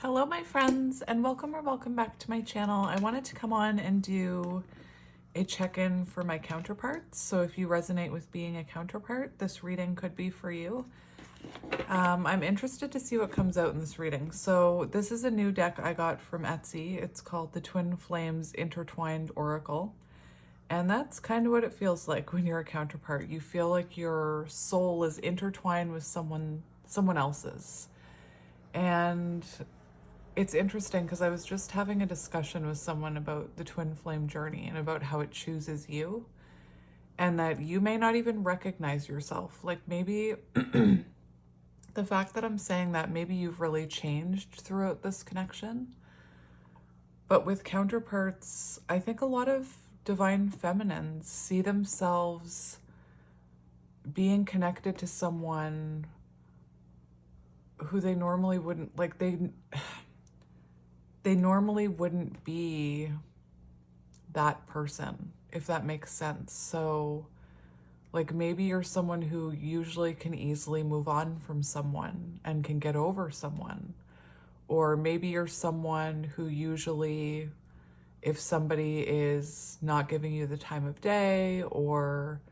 Hello my friends, and welcome back to my channel. I wanted to come on and do a check-in for my counterparts. So if you resonate with being a counterpart, this reading could be for you. I'm interested to see what comes out in this reading. So this is a new deck I got from Etsy. It's called the Twinflame Intertwined Oracle. And that's kind of what it feels like when you're a counterpart. You feel like your soul is intertwined with someone else's. And it's interesting because I was just having a discussion with someone about the twin flame journey and about how it chooses you, and that you may not even recognize yourself. Like maybe the fact that I'm saying that, maybe you've really changed throughout this connection. But with counterparts, I think a lot of divine feminines see themselves being connected to someone who they normally wouldn't, like they normally wouldn't be that person, if that makes sense. So like maybe you're someone who usually can easily move on from someone and can get over someone. Or maybe you're someone who usually, if somebody is not giving you the time of day, or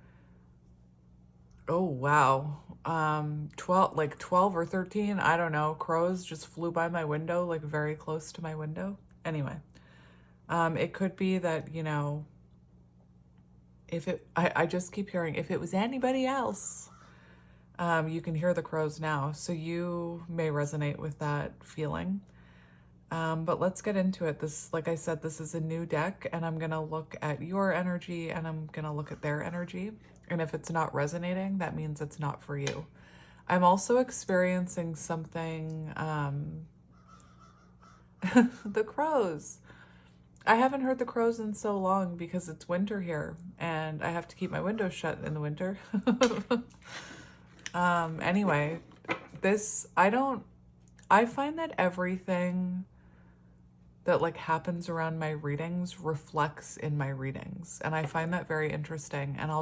oh wow, 12 or 13, I don't know, crows just flew by my window, like very close to my window. Anyway, it could be that, you know, I just keep hearing, if it was anybody else, you can hear the crows now. So you may resonate with that feeling. But let's get into it. This, like I said, this is a new deck, and I'm going to look at your energy and I'm going to look at their energy. And if it's not resonating, that means it's not for you. I'm also experiencing something, the crows. I haven't heard the crows in so long because it's winter here and I have to keep my windows shut in the winter. Anyway, I find that everything that like happens around my readings reflects in my readings. And I find that very interesting. And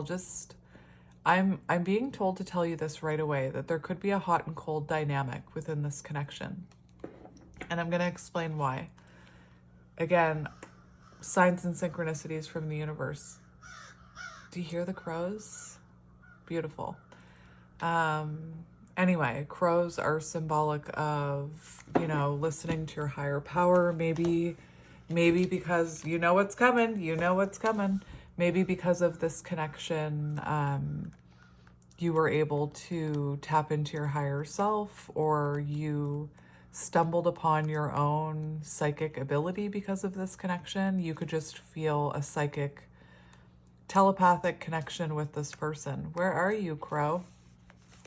I'm being told to tell you this right away, that there could be a hot and cold dynamic within this connection. And I'm going to explain why. Again, signs and synchronicities from the universe. Do you hear the crows? Beautiful. Anyway, crows are symbolic of, you know, listening to your higher power. Maybe because you know what's coming, maybe because of this connection, you were able to tap into your higher self, or you stumbled upon your own psychic ability because of this connection. You could just feel a psychic, telepathic connection with this person. Where are you, crow?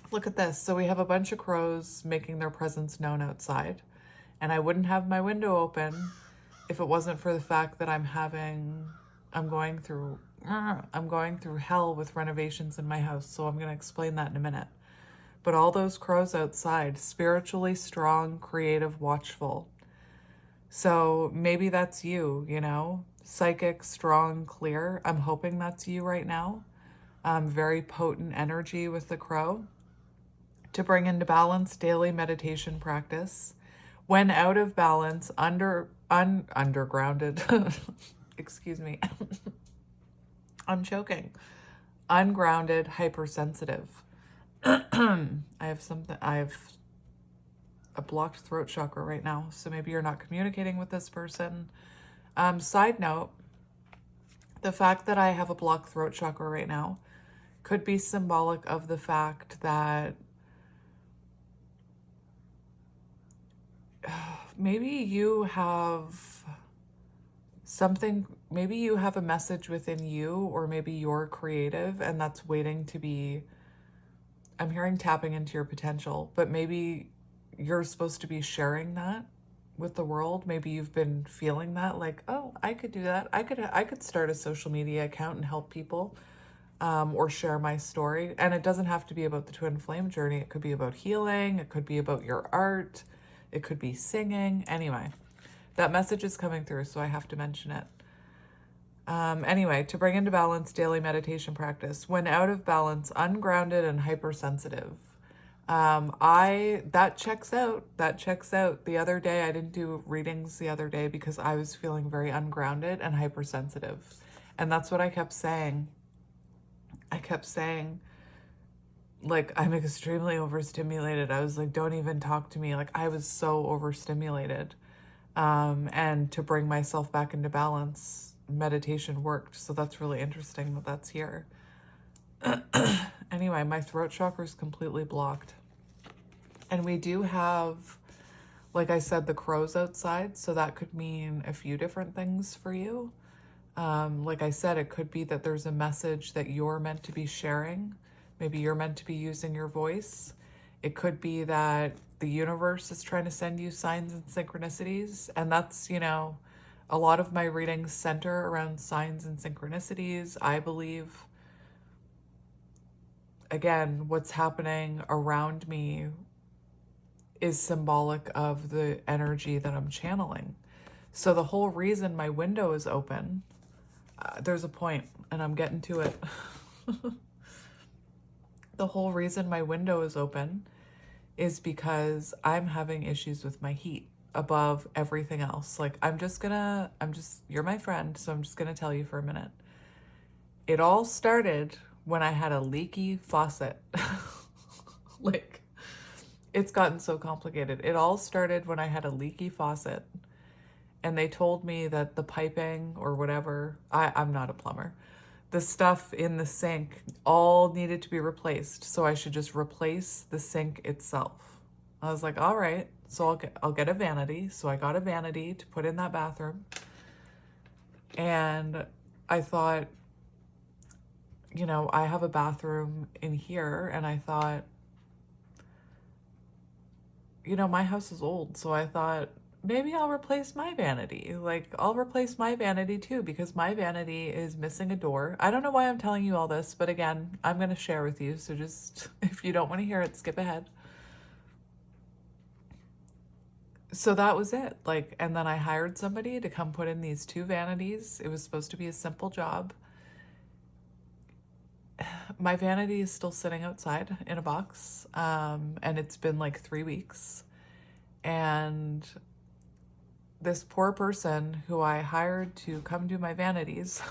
Look at this. So we have a bunch of crows making their presence known outside. And I wouldn't have my window open if it wasn't for the fact that I'm going through hell with renovations in my house. So I'm going to explain that in a minute. But all those crows outside, spiritually strong, creative, watchful. So maybe that's you, you know, psychic, strong, clear. I'm hoping that's you right now. Very potent energy with the crow. To bring into balance, daily meditation practice. When out of balance, undergrounded, excuse me, I'm choking. Ungrounded, hypersensitive. I have a blocked throat chakra right now, so maybe you're not communicating with this person. Side note, the fact that I have a blocked throat chakra right now could be symbolic of the fact that maybe you have something, maybe you have a message within you, or maybe you're creative and that's waiting to be, I'm hearing tapping into your potential, but maybe you're supposed to be sharing that with the world. Maybe you've been feeling that, like, oh, I could do that. I could start a social media account and help people, or share my story. And it doesn't have to be about the twin flame journey. It could be about healing. It could be about your art. It could be singing. Anyway, that message is coming through, so I have to mention it. Anyway, to bring into balance, daily meditation practice. When out of balance, ungrounded and hypersensitive. That checks out. That checks out. The other day, I didn't do readings the other day because I was feeling very ungrounded and hypersensitive. And that's what I kept saying. I kept saying, like, I'm extremely overstimulated. I was like, don't even talk to me. Like, I was so overstimulated. And to bring myself back into balance, meditation worked. So that's really interesting that that's here. Anyway, my throat chakra is completely blocked. And we do have, like I said, the crows outside. So that could mean a few different things for you. Like I said, it could be that there's a message that you're meant to be sharing. Maybe you're meant to be using your voice. It could be that the universe is trying to send you signs and synchronicities. And that's, you know, a lot of my readings center around signs and synchronicities. I believe, again, what's happening around me is symbolic of the energy that I'm channeling. So the whole reason my window is open, there's a point, and I'm getting to it. The whole reason my window is open is because I'm having issues with my heat above everything else. Like, you're my friend, so I'm just gonna tell you for a minute. It all started when I had a leaky faucet. Like, it's gotten so complicated. It all started when I had a leaky faucet, and they told me that the piping or whatever, I'm not a plumber, the stuff in the sink all needed to be replaced. So I should just replace the sink itself. I was like, all right, so I'll get a vanity. So I got a vanity to put in that bathroom. And I thought, you know, I have a bathroom in here, and I thought, you know, my house is old. So I thought, maybe I'll replace my vanity. Like, I'll replace my vanity too, because my vanity is missing a door. I don't know why I'm telling you all this, but again, I'm going to share with you. So just, if you don't want to hear it, skip ahead. So that was it. Like, and then I hired somebody to come put in these 2 vanities. It was supposed to be a simple job. My vanity is still sitting outside in a box. And it's been like 3 weeks. And this poor person who I hired to come do my vanities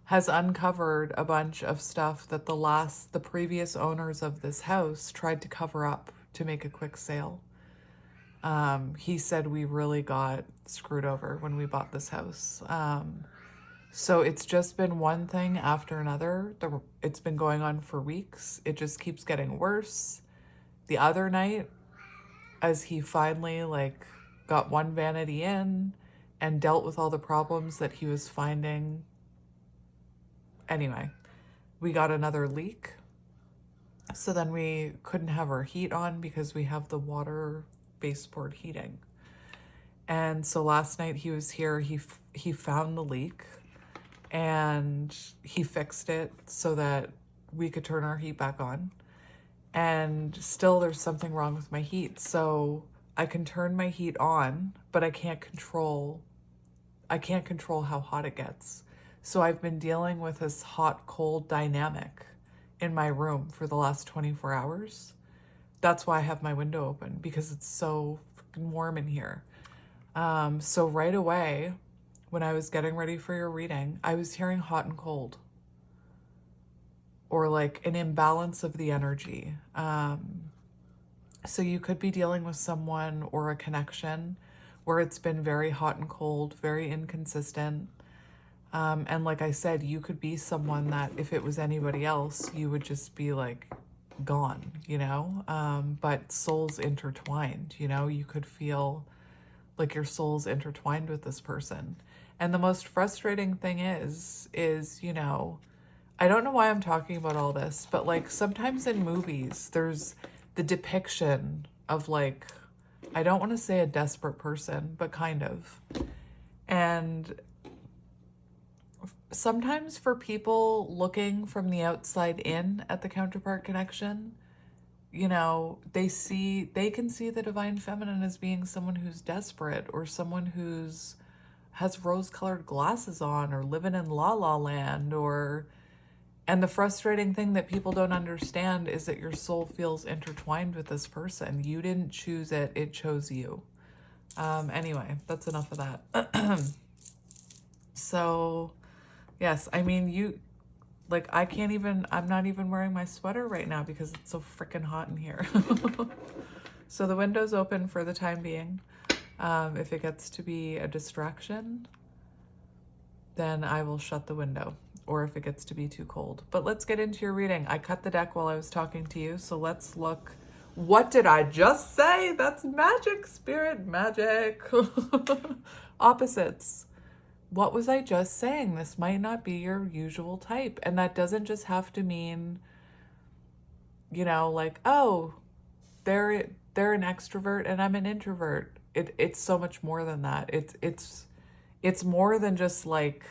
has uncovered a bunch of stuff that the previous owners of this house tried to cover up to make a quick sale. He said we really got screwed over when we bought this house. So it's just been one thing after another. It's been going on for weeks. It just keeps getting worse. The other night, as he finally got one vanity in and dealt with all the problems that he was finding. Anyway, we got another leak. So then we couldn't have our heat on because we have the water baseboard heating. And so last night he was here, he found the leak and he fixed it so that we could turn our heat back on. And still there's something wrong with my heat. So I can turn my heat on, but I can't control how hot it gets. So I've been dealing with this hot-cold dynamic in my room for the last 24 hours. That's why I have my window open, because it's so freaking warm in here. So right away, when I was getting ready for your reading, I was hearing hot and cold, or like an imbalance of the energy. So you could be dealing with someone or a connection where it's been very hot and cold, very inconsistent. And like I said, you could be someone that if it was anybody else, you would just be like gone, you know? But souls intertwined, you know? You could feel like your soul's intertwined with this person. And the most frustrating thing is, you know, I don't know why I'm talking about all this, but like sometimes in movies, there's the depiction of like, I don't want to say a desperate person, but kind of. And sometimes for people looking from the outside in at the counterpart connection, you know, they can see the divine feminine as being someone who's desperate, or someone has rose-colored glasses on, or living in la la land, or, And the frustrating thing that people don't understand is that your soul feels intertwined with this person. You didn't choose it, it chose you. Anyway, that's enough of that. So, yes, I mean, you, like, I'm not even wearing my sweater right now because it's so freaking hot in here. So the window's open for the time being. If it gets to be a distraction, then I will shut the window, or if it gets to be too cold. But let's get into your reading. I cut the deck while I was talking to you, so let's look. What did I just say? That's magic, spirit, magic. Opposites. What was I just saying? This might not be your usual type. And that doesn't just have to mean, you know, like, oh, they're an extrovert and I'm an introvert. It's so much more than that. It's more than just like,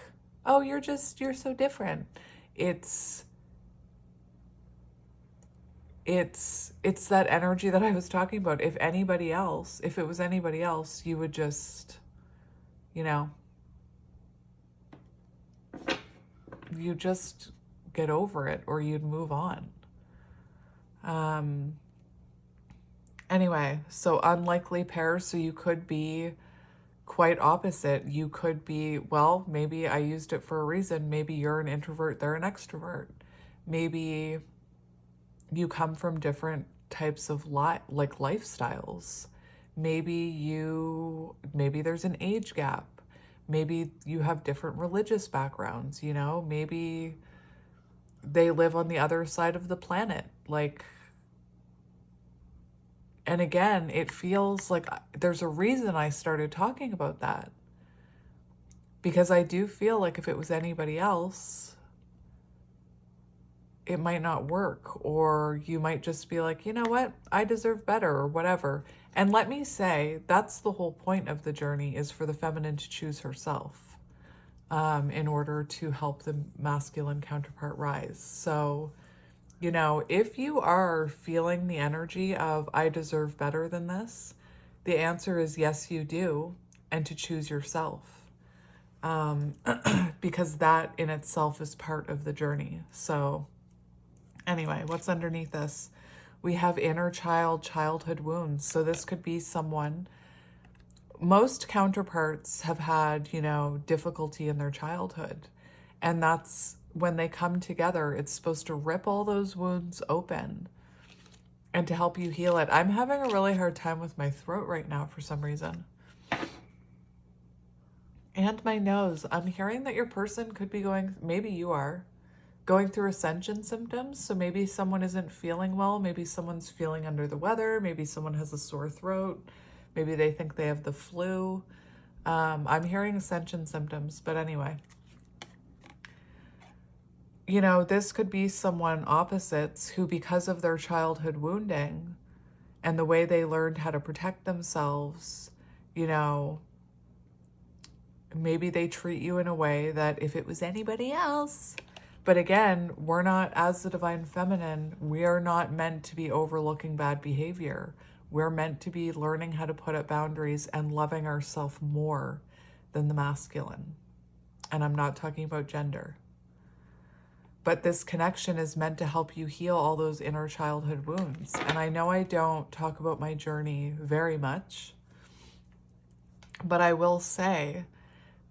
oh, you're so different. It's that energy that I was talking about. If it was anybody else, you would just, you know, you just get over it, or you'd move on. Anyway, so unlikely pair. So you could be quite opposite. You could be, well, maybe I used it for a reason. Maybe you're an introvert, they're an extrovert. Maybe you come from different types of lifestyles. Maybe there's an age gap. Maybe you have different religious backgrounds, you know, maybe they live on the other side of the planet. Like, and again, it feels like there's a reason I started talking about that, because I do feel like if it was anybody else, it might not work, or you might just be like, you know what, I deserve better, or whatever. And let me say, that's the whole point of the journey, is for the feminine to choose herself, in order to help the masculine counterpart rise. So, you know, if you are feeling the energy of, I deserve better than this, the answer is yes, you do, and to choose yourself. Because that in itself is part of the journey. So anyway, what's underneath this? We have inner child, childhood wounds. So this could be someone, most counterparts have had, you know, difficulty in their childhood. And that's when they come together, it's supposed to rip all those wounds open and to help you heal it. I'm having a really hard time with my throat right now for some reason. And my nose. I'm hearing that your person could be maybe you are, going through ascension symptoms. So maybe someone isn't feeling well. Maybe someone's feeling under the weather. Maybe someone has a sore throat. Maybe they think they have the flu. I'm hearing ascension symptoms, but anyway. You know, this could be someone opposites who, because of their childhood wounding and the way they learned how to protect themselves, you know, maybe they treat you in a way that if it was anybody else. But again, we're not, as the divine feminine, we are not meant to be overlooking bad behavior. We're meant to be learning how to put up boundaries and loving ourselves more than the masculine. And I'm not talking about gender. But this connection is meant to help you heal all those inner childhood wounds. And I know I don't talk about my journey very much, but I will say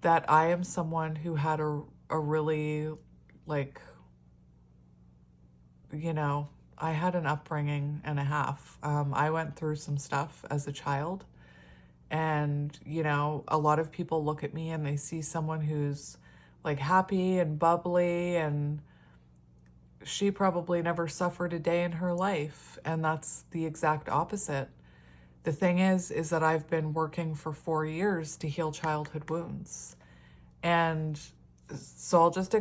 that I am someone who had a really, like, you know, I had an upbringing and a half. I went through some stuff as a child. And, you know, a lot of people look at me and they see someone who's like happy and bubbly, and she probably never suffered a day in her life. And that's the exact opposite. The thing is that I've been working for 4 years to heal childhood wounds. And so I'll just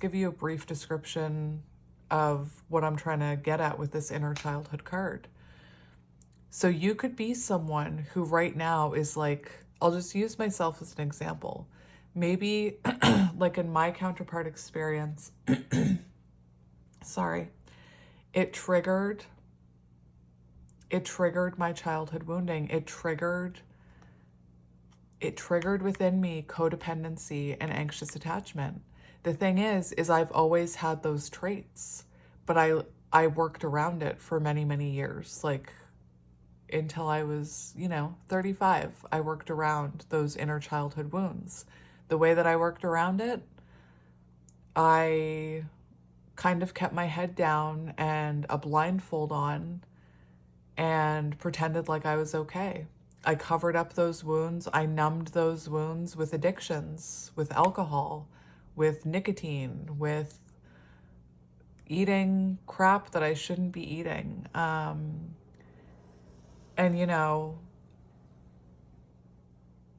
give you a brief description of what I'm trying to get at with this inner childhood card. So you could be someone who right now is like, I'll just use myself as an example. Maybe like in my counterpart experience, sorry, it triggered my childhood wounding. It triggered within me codependency and anxious attachment. The thing is I've always had those traits, but I worked around it for many, many years. Like until I was, 35, I worked around those inner childhood wounds. The way that I worked around it, I kind of kept my head down and a blindfold on and pretended like I was okay. I covered up those wounds. I numbed those wounds with addictions, with alcohol, with nicotine, with eating crap that I shouldn't be eating. And,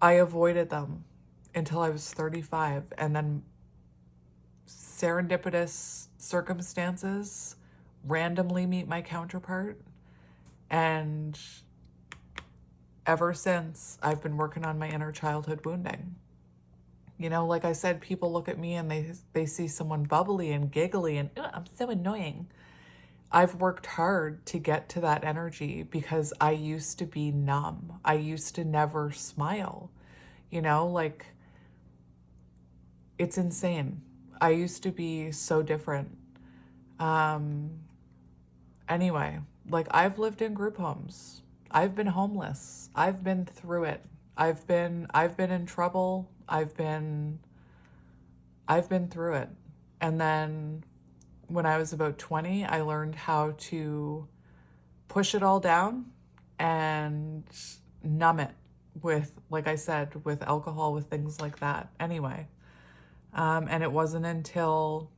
I avoided them until I was 35. And then serendipitous circumstances randomly meet my counterpart. And ever since, I've been working on my inner childhood wounding. Like I said, people look at me and they see someone bubbly and giggly and I'm so annoying. I've worked hard to get to that energy because I used to be numb. I used to never smile. Like it's insane. I used to be so different. Anyway, like I've lived in group homes. I've been homeless. I've been through it. I've been in trouble. I've been through it. And then when I was about 20, I learned how to push it all down and numb it with, like I said, with alcohol, with things like that. Anyway, and it wasn't until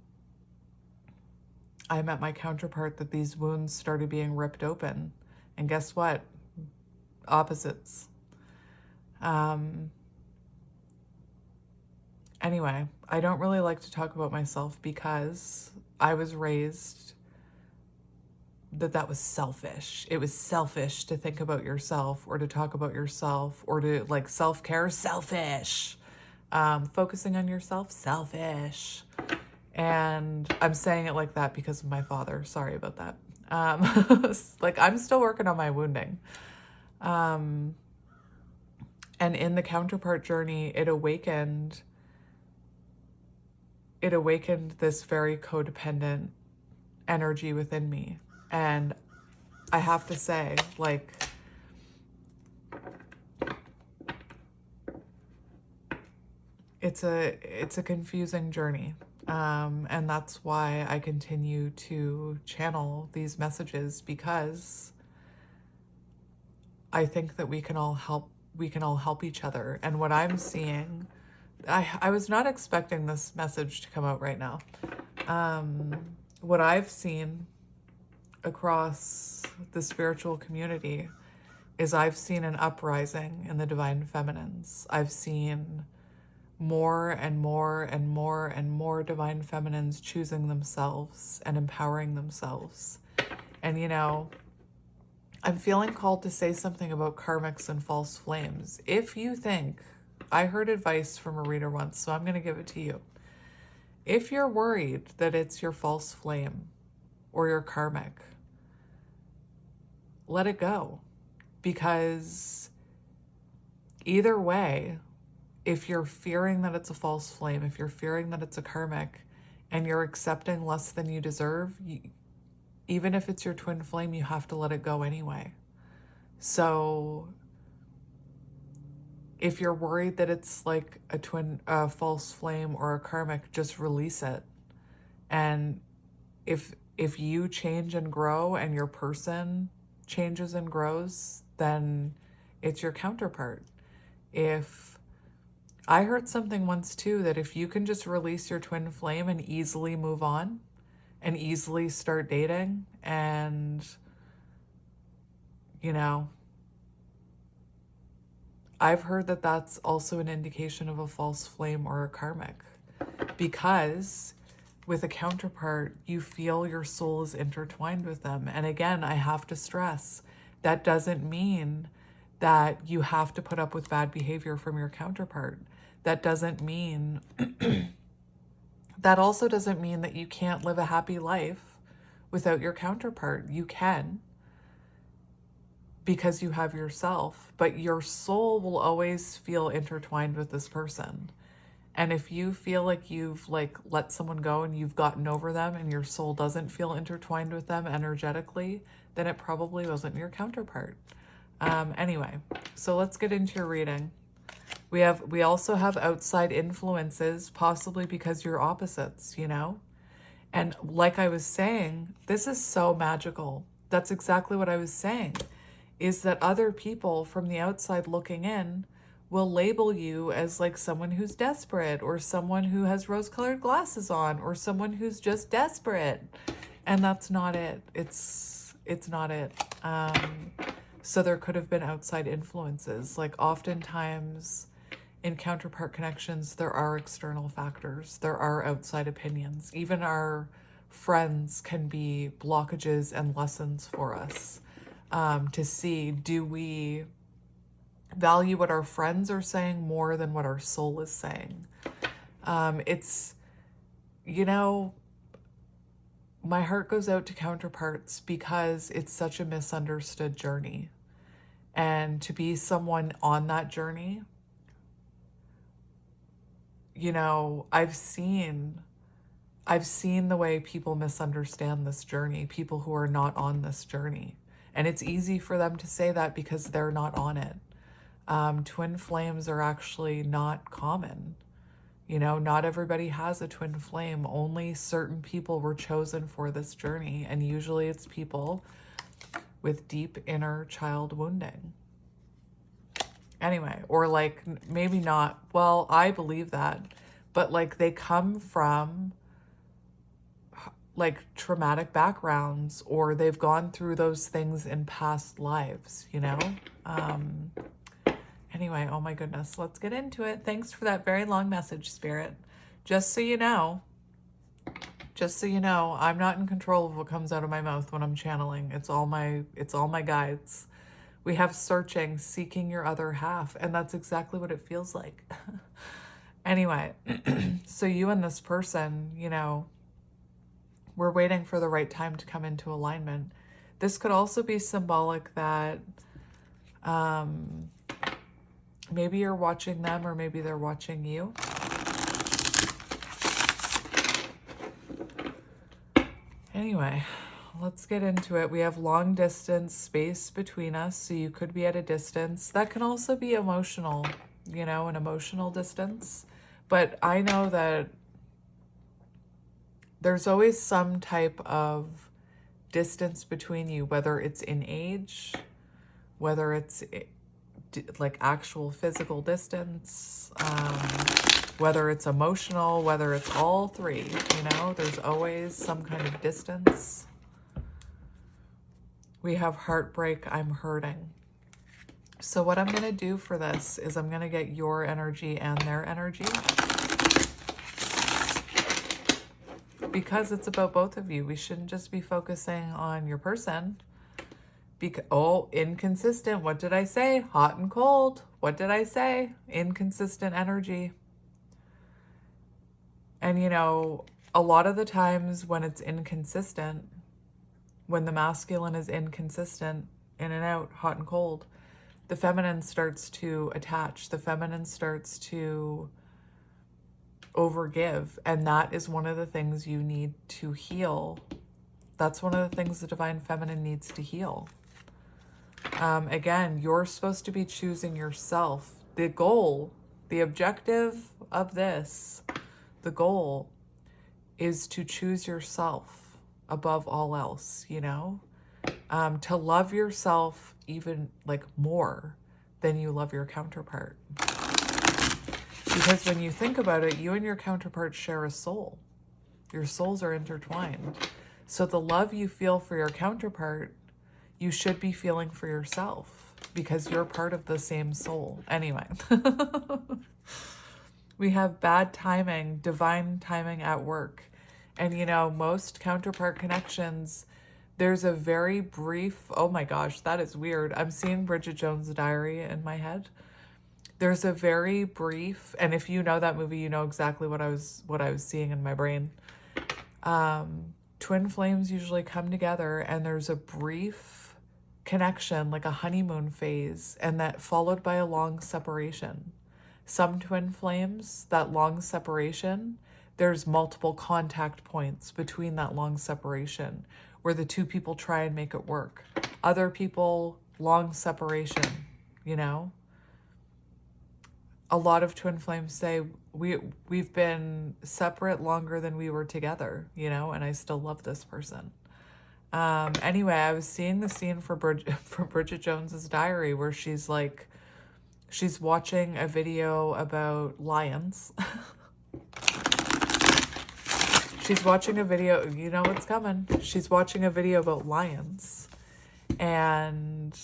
I met my counterpart that these wounds started being ripped open. And guess what? Opposites. Anyway, I don't really like to talk about myself because I was raised that was selfish. It was selfish to think about yourself or to talk about yourself or to like self-care, selfish. Focusing on yourself, selfish. And I'm saying it like that because of my father. Sorry about that. Like I'm still working on my wounding. And in the counterpart journey, it awakened this very codependent energy within me. And I have to say, like, it's a confusing journey. And that's why I continue to channel these messages, because I think that we can all help each other. And what I'm seeing, I was not expecting this message to come out right now. What I've seen across the spiritual community is I've seen an uprising in the divine feminines. I've seen more and more and more and more divine feminines choosing themselves and empowering themselves. And I'm feeling called to say something about karmics and false flames. If you think, I heard advice from a reader once, so I'm going to give it to you. If you're worried that it's your false flame or your karmic, let it go. Because either way, if you're fearing that it's a false flame, if you're fearing that it's a karmic, and you're accepting less than you deserve, even if it's your twin flame, you have to let it go anyway. So if you're worried that it's like a false flame or a karmic, just release it. And if you change and grow and your person changes and grows, then it's your counterpart. I heard something once too, that if you can just release your twin flame and easily move on and easily start dating, and I've heard that that's also an indication of a false flame or a karmic, because with a counterpart, you feel your soul is intertwined with them. And again, I have to stress, that doesn't mean that you have to put up with bad behavior from your counterpart. That doesn't mean, that also doesn't mean that you can't live a happy life without your counterpart. You can, because you have yourself, but your soul will always feel intertwined with this person. And if you feel like you've like let someone go and you've gotten over them and your soul doesn't feel intertwined with them energetically, then it probably wasn't your counterpart. Anyway, so let's get into your reading. We also have outside influences, possibly because you're opposites, you know? And like I was saying, this is so magical. That's exactly what I was saying, is that other people from the outside looking in will label you as like someone who's desperate, or someone who has rose-colored glasses on, or someone who's just desperate. And that's not it. It's not it. So there could have been outside influences. Like oftentimes in counterpart connections, there are external factors. There are outside opinions. Even our friends can be blockages and lessons for us, to see, do we value what our friends are saying more than what our soul is saying? It's, you know, my heart goes out to counterparts because it's such a misunderstood journey. And to be someone on that journey, you know, I've seen the way people misunderstand this journey, people who are not on this journey. And it's easy for them to say that because they're not on it. Twin flames are actually not common. You know, not everybody has a twin flame. Only certain people were chosen for this journey. And usually it's people with deep inner child wounding. Anyway, or like maybe not, well, I believe that, but like they come from like traumatic backgrounds, or they've gone through those things in past lives, you know? Anyway, oh my goodness, let's get into it. Thanks for that very long message, Spirit. Just so you know, I'm not in control of what comes out of my mouth when I'm channeling. It's all my guides. We have searching, seeking your other half, and that's exactly what it feels like. Anyway, so you and this person, you know, we're waiting for the right time to come into alignment. This could also be symbolic that maybe you're watching them, or maybe they're watching you. Anyway, let's get into it. We have long distance space between us, so you could be at a distance. That can also be emotional, you know, an emotional distance. But I know that there's always some type of distance between you, whether it's in age, whether it's like actual physical distance, whether it's emotional, whether it's all three, you know, there's always some kind of distance. We have heartbreak, I'm hurting. So what I'm going to do for this is I'm going to get your energy and their energy, because it's about both of you. We shouldn't just be focusing on your person. Oh, inconsistent. What did I say? Hot and cold. What did I say? Inconsistent energy. And, you know, a lot of the times when it's inconsistent, when the masculine is inconsistent, in and out, hot and cold, the feminine starts to attach. The feminine starts to overgive. And that is one of the things you need to heal. That's one of the things the divine feminine needs to heal. Again, you're supposed to be choosing yourself. The goal, the objective of this, the goal is to choose yourself above all else, you know? To love yourself even like more than you love your counterpart. Because when you think about it, you and your counterpart share a soul. Your souls are intertwined. So the love you feel for your counterpart, you should be feeling for yourself, because you're part of the same soul. Anyway, we have bad timing, divine timing at work. And, you know, most counterpart connections, there's a very brief, oh my gosh, that is weird. I'm seeing Bridget Jones' Diary in my head. There's a very brief, and if you know that movie, you know exactly what I was seeing in my brain. Twin flames usually come together, and there's a brief connection, like a honeymoon phase, and that followed by a long separation. Some twin flames, that long separation, there's multiple contact points between that long separation where the two people try and make it work. Other people, long separation, you know? A lot of twin flames say we've been separate longer than we were together, you know, and I still love this person. Anyway, I was seeing the scene for Bridget Jones's Diary where she's like, she's watching a video about lions. She's watching a video, you know what's coming. She's watching a video about lions. And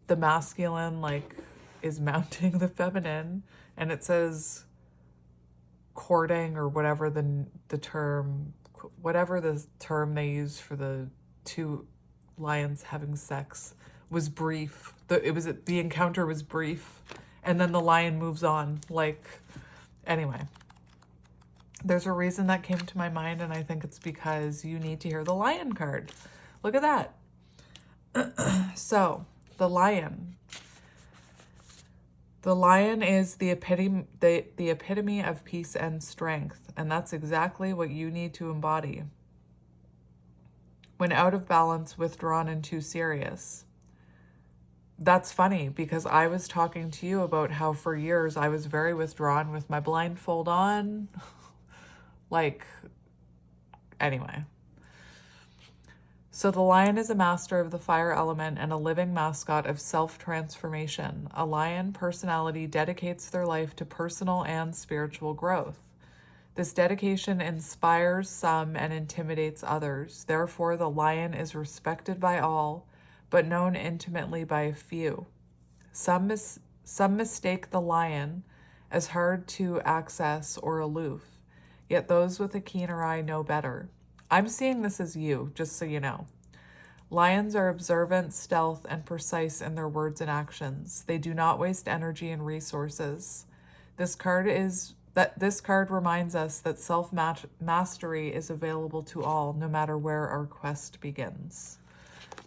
the masculine, like, is mounting the feminine. And it says courting or whatever the term, whatever the term they use for the two lions having sex was brief. The encounter was brief. And then the lion moves on. Like, anyway. There's a reason that came to my mind, and I think it's because you need to hear the lion card. Look at that. So, the lion. The lion is the epitome of peace and strength, and that's exactly what you need to embody. When out of balance, withdrawn, and too serious. That's funny, because I was talking to you about how for years I was very withdrawn with my blindfold on. Like, anyway. So the lion is a master of the fire element and a living mascot of self-transformation. A lion personality dedicates their life to personal and spiritual growth. This dedication inspires some and intimidates others. Therefore, the lion is respected by all, but known intimately by a few. Some mistake the lion as hard to access or aloof. Yet those with a keener eye know better. I'm seeing this as you, just so you know. Lions are observant, stealth, and precise in their words and actions. They do not waste energy and resources. This card reminds us that self-mastery is available to all, no matter where our quest begins.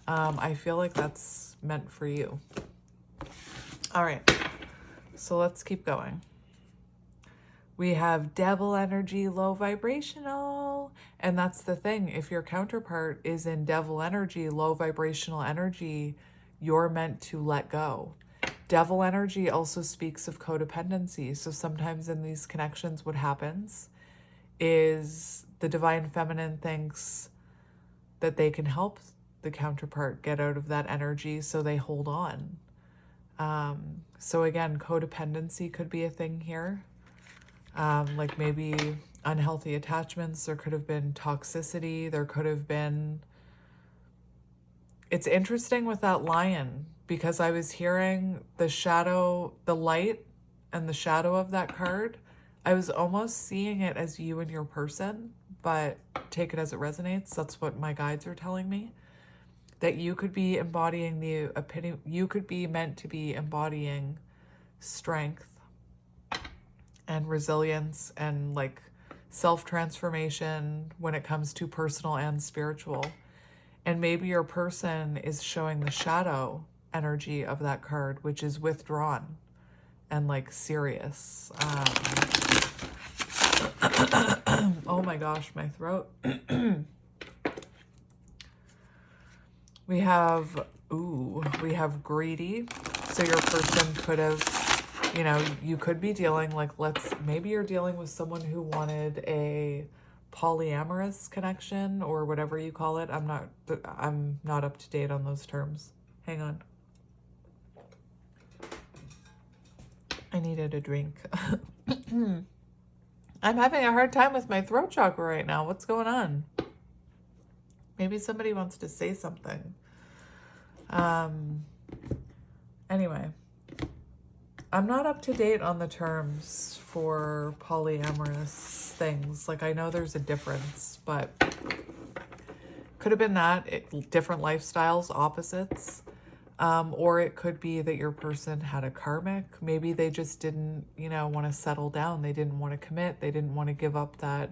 I feel like that's meant for you. All right, so let's keep going. We have devil energy, low vibrational. And that's the thing. If your counterpart is in devil energy, low vibrational energy, you're meant to let go. Devil energy also speaks of codependency. So sometimes in these connections, what happens is the divine feminine thinks that they can help the counterpart get out of that energy, so they hold on. So again, codependency could be a thing here. Like maybe unhealthy attachments, there could have been toxicity, there could have been... It's interesting with that lion, because I was hearing the shadow, the light and the shadow of that card. I was almost seeing it as you and your person, but take it as it resonates. That's what my guides are telling me. That you could be embodying the epitome, you could be meant to be embodying strength and resilience and like self-transformation when it comes to personal and spiritual. And maybe your person is showing the shadow energy of that card, which is withdrawn and like serious. Oh my gosh, my throat. We have greedy. So your person could have, you know, you could be dealing like, maybe you're dealing with someone who wanted a polyamorous connection or whatever you call it. I'm not up to date on those terms. Hang on. I needed a drink. I'm having a hard time with my throat chakra right now. What's going on? Maybe somebody wants to say something. Anyway, I'm not up to date on the terms for polyamorous things. Like, I know there's a difference, but could have been that, different lifestyles, opposites. Or it could be that your person had a karmic. Maybe they just didn't, you know, want to settle down. They didn't want to commit. They didn't want to give up that,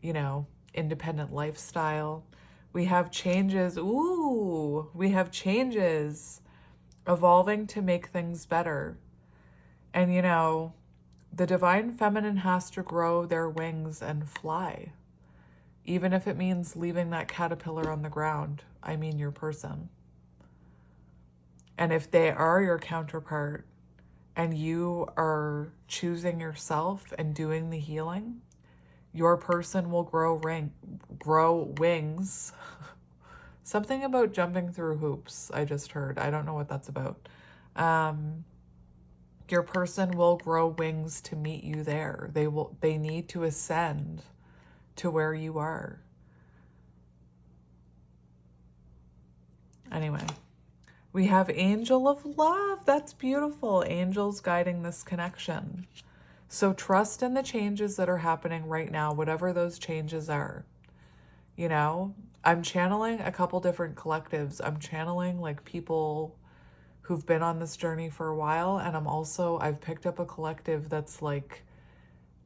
you know, independent lifestyle. We have changes. Ooh, we have changes evolving to make things better. And, you know, the divine feminine has to grow their wings and fly, even if it means leaving that caterpillar on the ground. I mean, your person. And if they are your counterpart and you are choosing yourself and doing the healing, your person will grow wings. Something about jumping through hoops, I just heard. I don't know what that's about. Your person will grow wings to meet you there. They need to ascend to where you are. Anyway, we have Angel of Love. That's beautiful. Angels guiding this connection. So trust in the changes that are happening right now, whatever those changes are. You know, I'm channeling a couple different collectives. I'm channeling like people who've been on this journey for a while. And I've picked up a collective that's like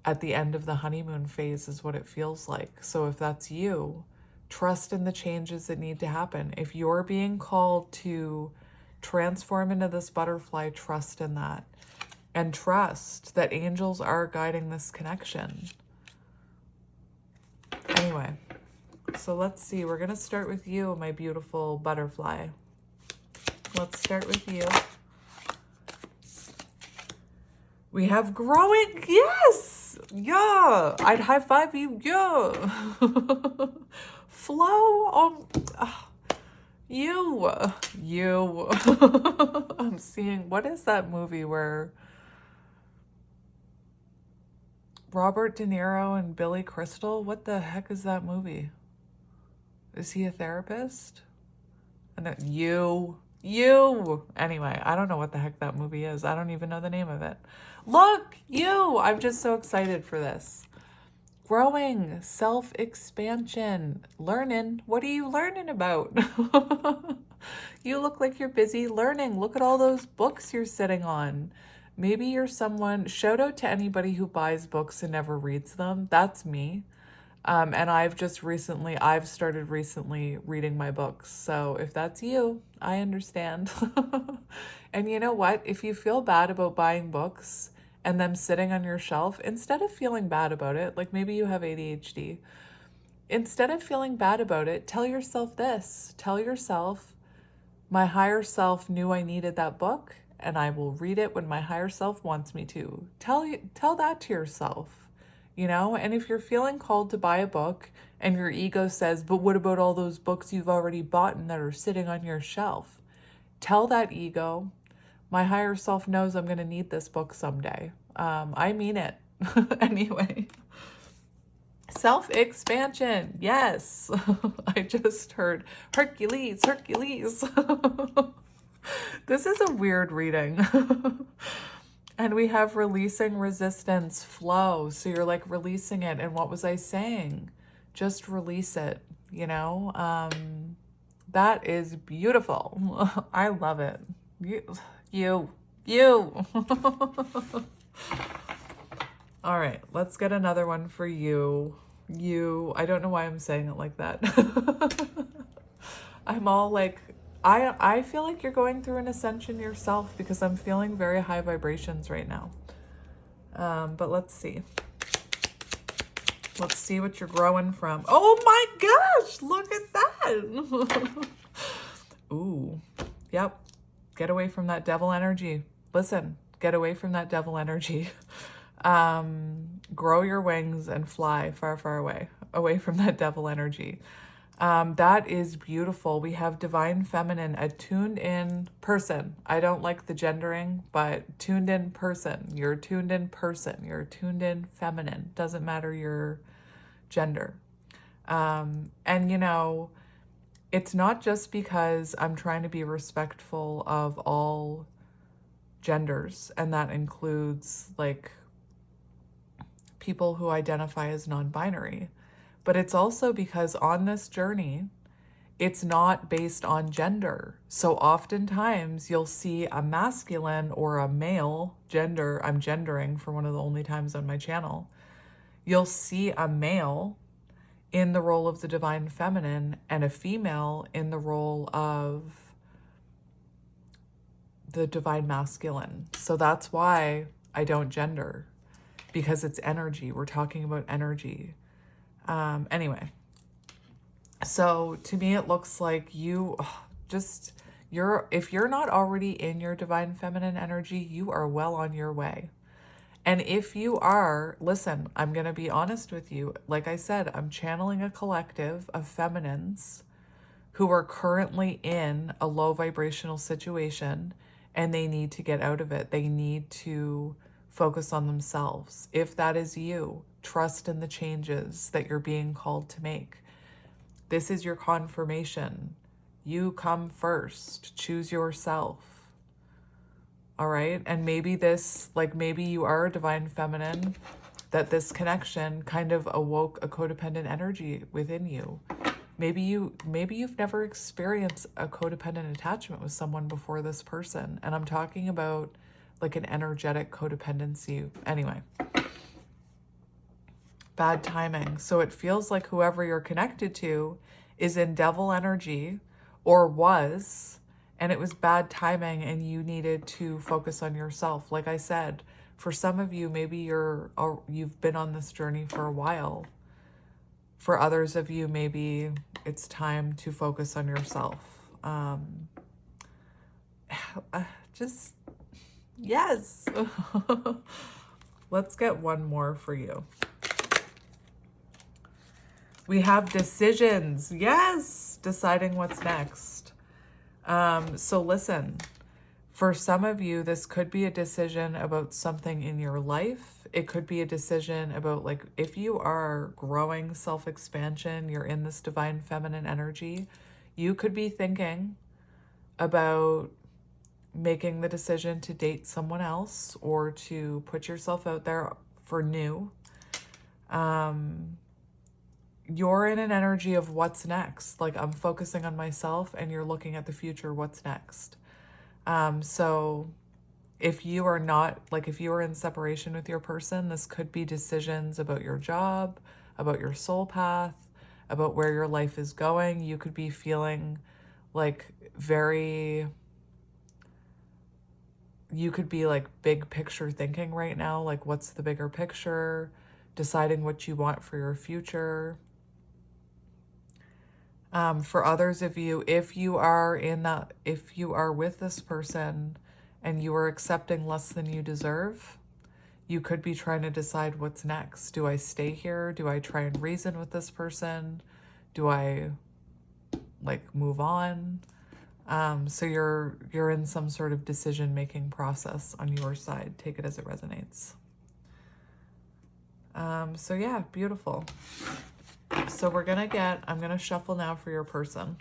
at the end of the honeymoon phase is what it feels like. So if that's you, trust in the changes that need to happen. If you're being called to transform into this butterfly, trust in that. And trust that angels are guiding this connection. Anyway, so let's see. We're going to start with you, my beautiful butterfly. Let's start with you. We have growing. Yes. Yeah. I'd high five you. Yeah. Flow on. You. I'm seeing, what is that movie where Robert De Niro and Billy Crystal? What the heck is that movie? Is he a therapist? And you. Anyway, I don't know what the heck that movie is. I don't even know the name of it. Look, you. I'm just so excited for this. Growing, self-expansion, learning. What are you learning about? You look like you're busy learning. Look at all those books you're sitting on. Maybe you're someone, shout out to anybody who buys books and never reads them. That's me. And I've started recently reading my books. So if that's you, I understand. And you know what? If you feel bad about buying books and them sitting on your shelf, instead of feeling bad about it, like maybe you have ADHD, instead of feeling bad about it, tell yourself this. Tell yourself, my higher self knew I needed that book, and I will read it when my higher self wants me to. Tell that to yourself, you know? And if you're feeling called to buy a book and your ego says, but what about all those books you've already bought and that are sitting on your shelf? Tell that ego, my higher self knows I'm going to need this book someday. I mean it. Anyway. Self-expansion. Yes. I just heard Hercules. This is a weird reading. And we have releasing resistance, flow. So you're like releasing it. And what was I saying? Just release it, you know? That is beautiful. I love it. You. All right, let's get another one for you. I don't know why I'm saying it like that. I'm all like, I feel like you're going through an ascension yourself because I'm feeling very high vibrations right now. But let's see. Let's see what you're growing from. Oh my gosh, look at that. Ooh, yep. Get away from that devil energy. Listen, get away from that devil energy. Grow your wings and fly far, far away from that devil energy. That is beautiful. We have divine feminine, a tuned in person. I don't like the gendering, but tuned in person. You're a tuned in person. You're a tuned in feminine. Doesn't matter your gender. And you know, it's not just because I'm trying to be respectful of all genders, and that includes like people who identify as non-binary, but it's also because on this journey, it's not based on gender. So oftentimes you'll see a masculine or a male gender. I'm gendering for one of the only times on my channel. You'll see a male in the role of the divine feminine and a female in the role of the divine masculine. So that's why I don't gender, because it's energy. We're talking about energy. Anyway, so to me, it looks like you if you're not already in your divine feminine energy, you are well on your way. And if you are, listen, I'm going to be honest with you. Like I said, I'm channeling a collective of feminines who are currently in a low vibrational situation and they need to get out of it. They need to focus on themselves. If that is you, trust in the changes that you're being called to make. This is your confirmation. You come first. Choose yourself. All right. And maybe maybe you are a divine feminine, that this connection kind of awoke a codependent energy within you. Maybe you've never experienced a codependent attachment with someone before this person. And I'm talking about like an energetic codependency. Anyway, bad timing. So it feels like whoever you're connected to is in devil energy or was, and it was bad timing and you needed to focus on yourself. Like I said, for some of you, maybe you've been on this journey for a while. For others of you, maybe it's time to focus on yourself. Yes. Let's get one more for you. We have decisions. Yes. Deciding what's next. So listen, for some of you, this could be a decision about something in your life. It could be a decision about, like, if you are growing self-expansion, you're in this divine feminine energy, you could be thinking about making the decision to date someone else or to put yourself out there for new. You're in an energy of what's next. Like, I'm focusing on myself and you're looking at the future, what's next. So if you are not, like, if you are in separation with your person, this could be decisions about your job, about your soul path, about where your life is going. You could be feeling like you could be like big picture thinking right now. Like, what's the bigger picture? Deciding what you want for your future. For others of you, if you are with this person and you are accepting less than you deserve, you could be trying to decide what's next. Do I stay here? Do I try and reason with this person? Do I move on? So you're in some sort of decision-making process on your side. Take it as it resonates. So yeah, beautiful. So I'm going to shuffle now for your person.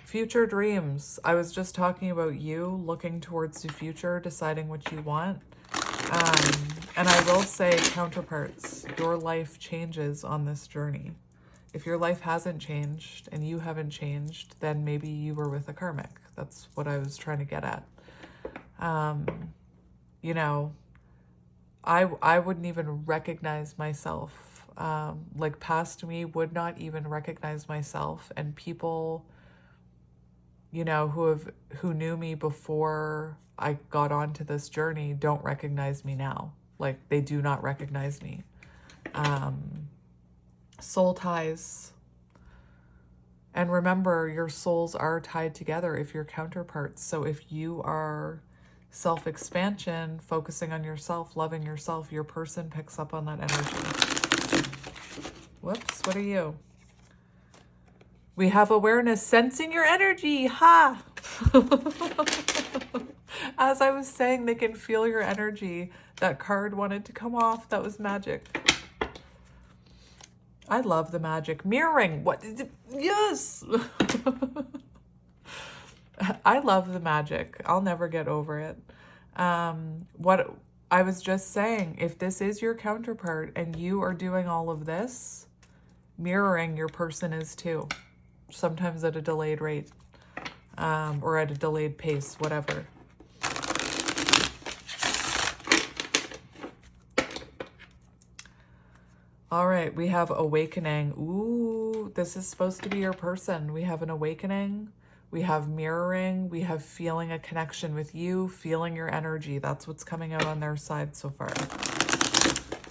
Future dreams. I was just talking about you looking towards the future, deciding what you want. And I will say, counterparts, your life changes on this journey. If your life hasn't changed and you haven't changed, then maybe you were with a karmic. That's what I was trying to get at. I wouldn't even recognize myself. Past me would not even recognize myself, and people, who knew me before I got onto this journey don't recognize me now. Like, they do not recognize me. Soul ties. And remember, your souls are tied together if you're counterparts. So if you are self-expansion, focusing on yourself, loving yourself, your person picks up on that energy. Whoops, what are you? We have awareness, sensing your energy. Ha! As I was saying, they can feel your energy. That card wanted to come off. That was magic. I love the magic. Mirroring. What? Yes! I love the magic. I'll never get over it. What I was just saying, if this is your counterpart and you are doing all of this, mirroring, your person is too. Sometimes at a delayed rate, or at a delayed pace, whatever. All right, we have awakening. Ooh, this is supposed to be your person. We have an awakening. We have mirroring. We have feeling a connection with you, feeling your energy. That's what's coming out on their side so far.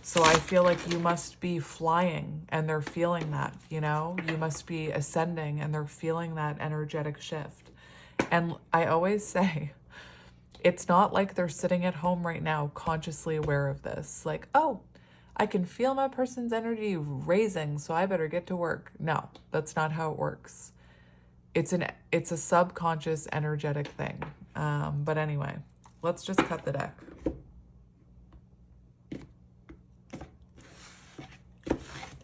So I feel like you must be flying and they're feeling that, you know? You must be ascending and they're feeling that energetic shift. And I always say, it's not like they're sitting at home right now consciously aware of this. Like, oh, I can feel my person's energy raising, so I better get to work. No, that's not how it works. It's a subconscious energetic thing. But anyway, let's just cut the deck.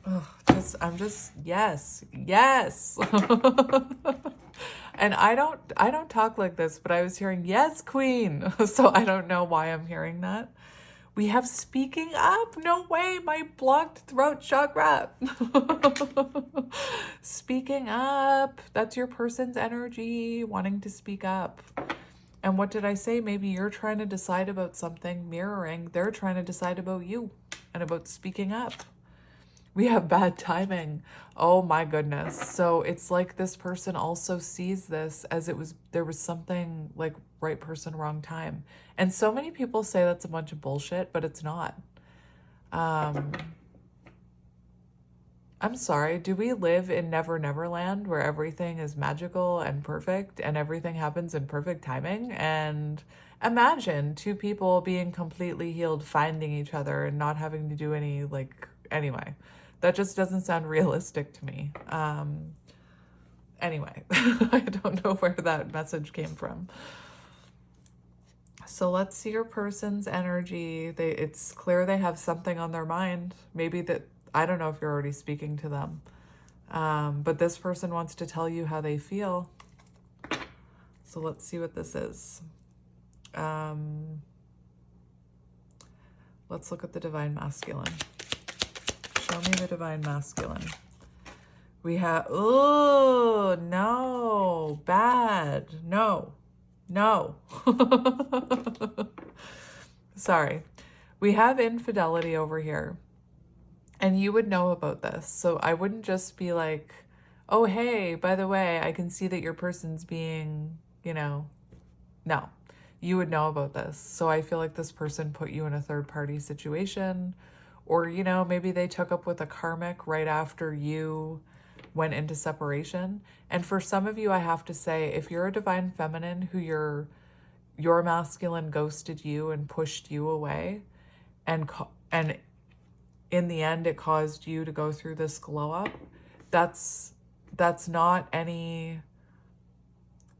Oh, yes. And I don't talk like this, but I was hearing, yes, queen. So I don't know why I'm hearing that. We have speaking up. No way, my blocked throat chakra. Speaking up. That's your person's energy, wanting to speak up. And what did I say? Maybe you're trying to decide about something, mirroring. They're trying to decide about you and about speaking up. We have bad timing. Oh my goodness. So it's like this person also sees this as there was something like right person, wrong time. And so many people say that's a bunch of bullshit, but it's not. I'm sorry. Do we live in Never Never Land where everything is magical and perfect and everything happens in perfect timing? And imagine two people being completely healed, finding each other and not having to do any anyway. That just doesn't sound realistic to me. Anyway, I don't know where that message came from. So let's see your person's energy. It's clear they have something on their mind. Maybe that, I don't know if you're already speaking to them. But this person wants to tell you how they feel. So let's see what this is. Let's look at the Divine Masculine. Show me the Divine Masculine. We have, oh, no, bad, no. Sorry. We have infidelity over here. And you would know about this. So I wouldn't just be like, oh, hey, by the way, I can see that your person's being, no. You would know about this. So I feel like this person put you in a third-party situation. Or, maybe they took up with a karmic right after you went into separation. And for some of you, I have to say, if you're a divine feminine who your masculine ghosted you and pushed you away, and in the end, it caused you to go through this glow up, that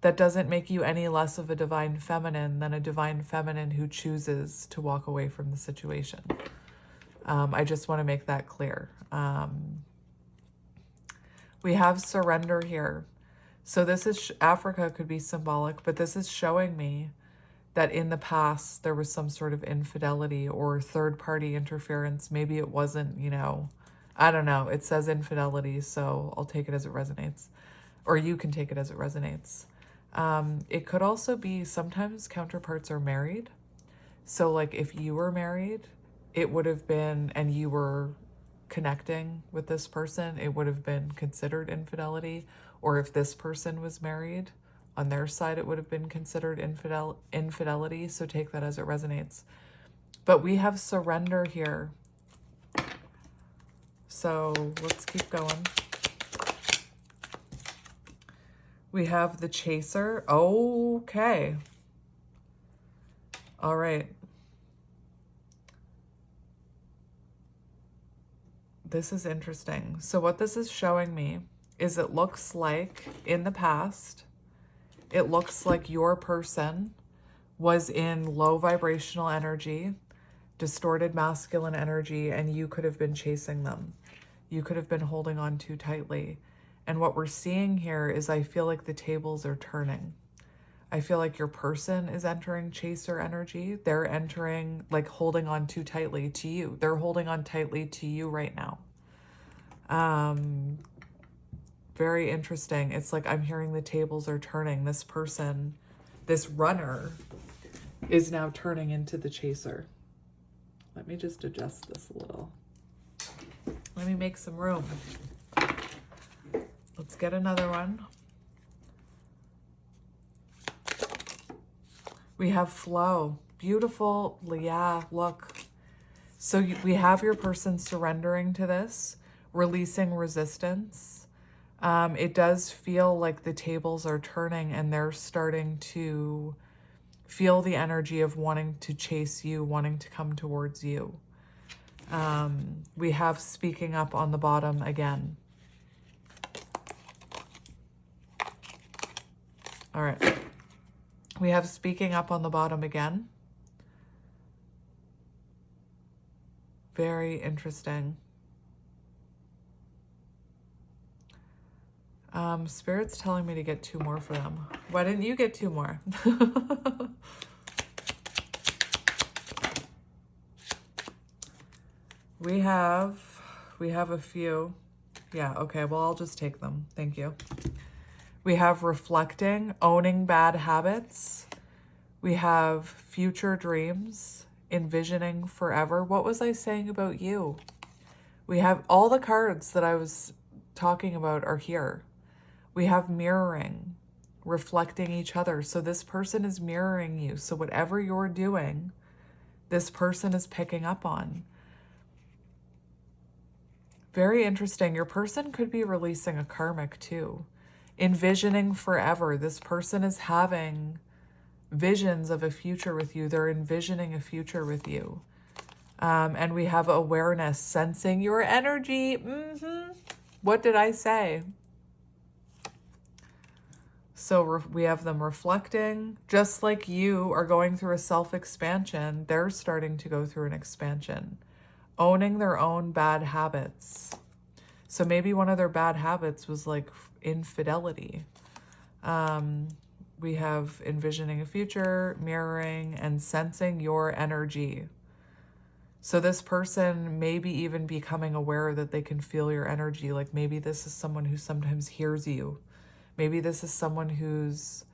doesn't make you any less of a divine feminine than a divine feminine who chooses to walk away from the situation. I just want to make that clear. We have surrender here. So this is, Africa could be symbolic, but this is showing me that in the past there was some sort of infidelity or third-party interference. Maybe it wasn't, I don't know. It says infidelity, so I'll take it as it resonates. Or you can take it as it resonates. It could also be sometimes counterparts are married. So like if you were married, it would have been, and you were connecting with this person, it would have been considered infidelity. Or if this person was married, on their side, it would have been considered infidelity. So take that as it resonates. But we have surrender here. So let's keep going. We have the chaser. Okay. All right. This is interesting. So what this is showing me is it looks like in the past, it looks like your person was in low vibrational energy, distorted masculine energy, and you could have been chasing them. You could have been holding on too tightly. And what we're seeing here is I feel like the tables are turning. I feel like your person is entering chaser energy. They're entering, like, holding on too tightly to you. They're holding on tightly to you right now. Very interesting. It's like I'm hearing the tables are turning. This person, this runner, is now turning into the chaser. Let me just adjust this a little. Let me make some room. Let's get another one. We have flow. Beautiful. Yeah, look. So we have your person surrendering to this, releasing resistance. It does feel like the tables are turning and they're starting to feel the energy of wanting to chase you, wanting to come towards you. We have speaking up on the bottom again. All right. We have speaking up on the bottom again. Very interesting. Spirit's telling me to get 2 more for them. Why didn't you get 2 more? We have a few. Yeah, okay, well, I'll just take them. Thank you. We have reflecting, owning bad habits. We have future dreams, envisioning forever. What was I saying about you? We have all the cards that I was talking about are here. We have mirroring, reflecting each other. So this person is mirroring you. So whatever you're doing, this person is picking up on. Very interesting. Your person could be releasing a karmic too. Envisioning forever. This person is having visions of a future with you. They're envisioning a future with you. And we have awareness, sensing your energy. What did I say? So we have them reflecting. Just like you are going through a self-expansion, they're starting to go through an expansion. Owning their own bad habits. So maybe one of their bad habits was like infidelity. We have envisioning a future, mirroring, and sensing your energy. So this person may be even becoming aware that they can feel your energy. Like maybe this is someone who sometimes hears you. Maybe this is someone who's,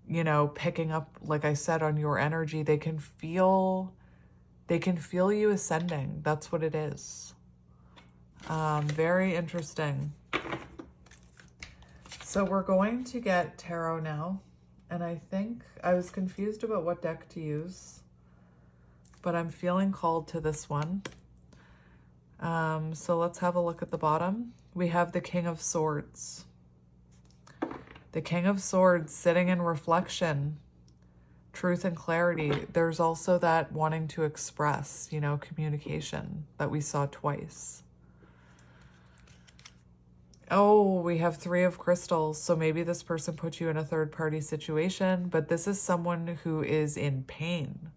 you know, picking up, like I said, on your energy. They can feel you ascending. That's what it is. Very interesting. So we're going to get tarot now. And I think I was confused about what deck to use, but I'm feeling called to this one. So let's have a look at the bottom. We have the King of Swords. The King of Swords sitting in reflection, truth and clarity. There's also that wanting to express, you know, communication that we saw twice. Oh, we have 3 of crystals. So maybe this person put you in a third-party situation, but this is someone who is in pain.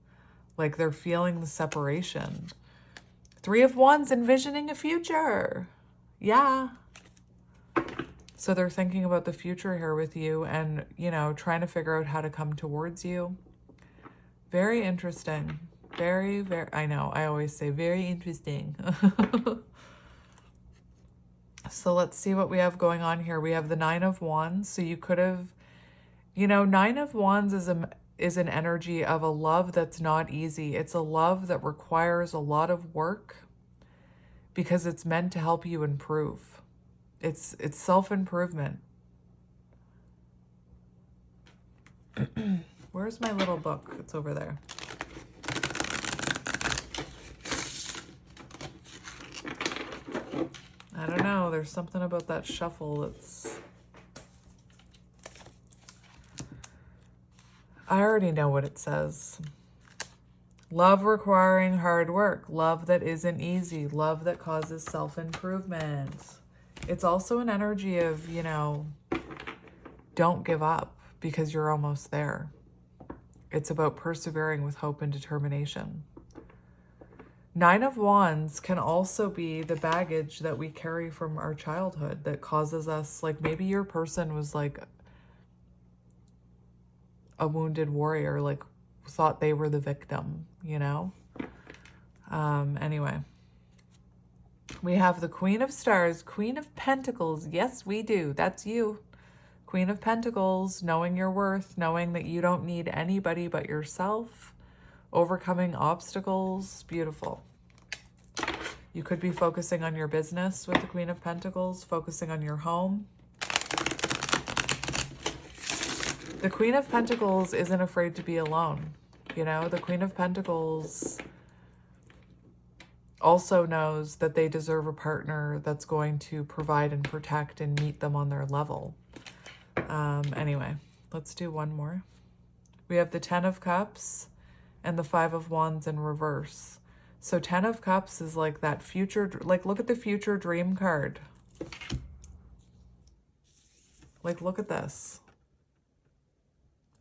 Like they're feeling the separation. 3 of Wands, envisioning a future. Yeah. So they're thinking about the future here with you and, you know, trying to figure out how to come towards you. Very interesting. Very, very, I know, I always say very interesting. So let's see what we have going on here. We have the 9 of Wands. So you could have, you know, 9 of Wands is an energy of a love that's not easy. It's a love that requires a lot of work because it's meant to help you improve. It's self-improvement. Where's my little book? It's over there. I don't know. There's something about that shuffle that's... I already know what it says. Love requiring hard work. Love that isn't easy. Love that causes self-improvement. It's also an energy of, you know, don't give up because you're almost there. It's about persevering with hope and determination. 9 of Wands can also be the baggage that we carry from our childhood that causes us, like maybe your person was like a wounded warrior, like thought they were the victim, you know? Anyway. We have the Queen of Stars, Queen of Pentacles. Yes, we do. That's you. Queen of Pentacles, knowing your worth, knowing that you don't need anybody but yourself, overcoming obstacles. Beautiful. You could be focusing on your business with the Queen of Pentacles, focusing on your home. The Queen of Pentacles isn't afraid to be alone. You know, the Queen of Pentacles also knows that they deserve a partner that's going to provide and protect and meet them on their level. Anyway, let's do one more. We have the Ten of Cups and the Five of Wands in reverse. So 10 of Cups is like that future, like look at the future dream card. Like look at this.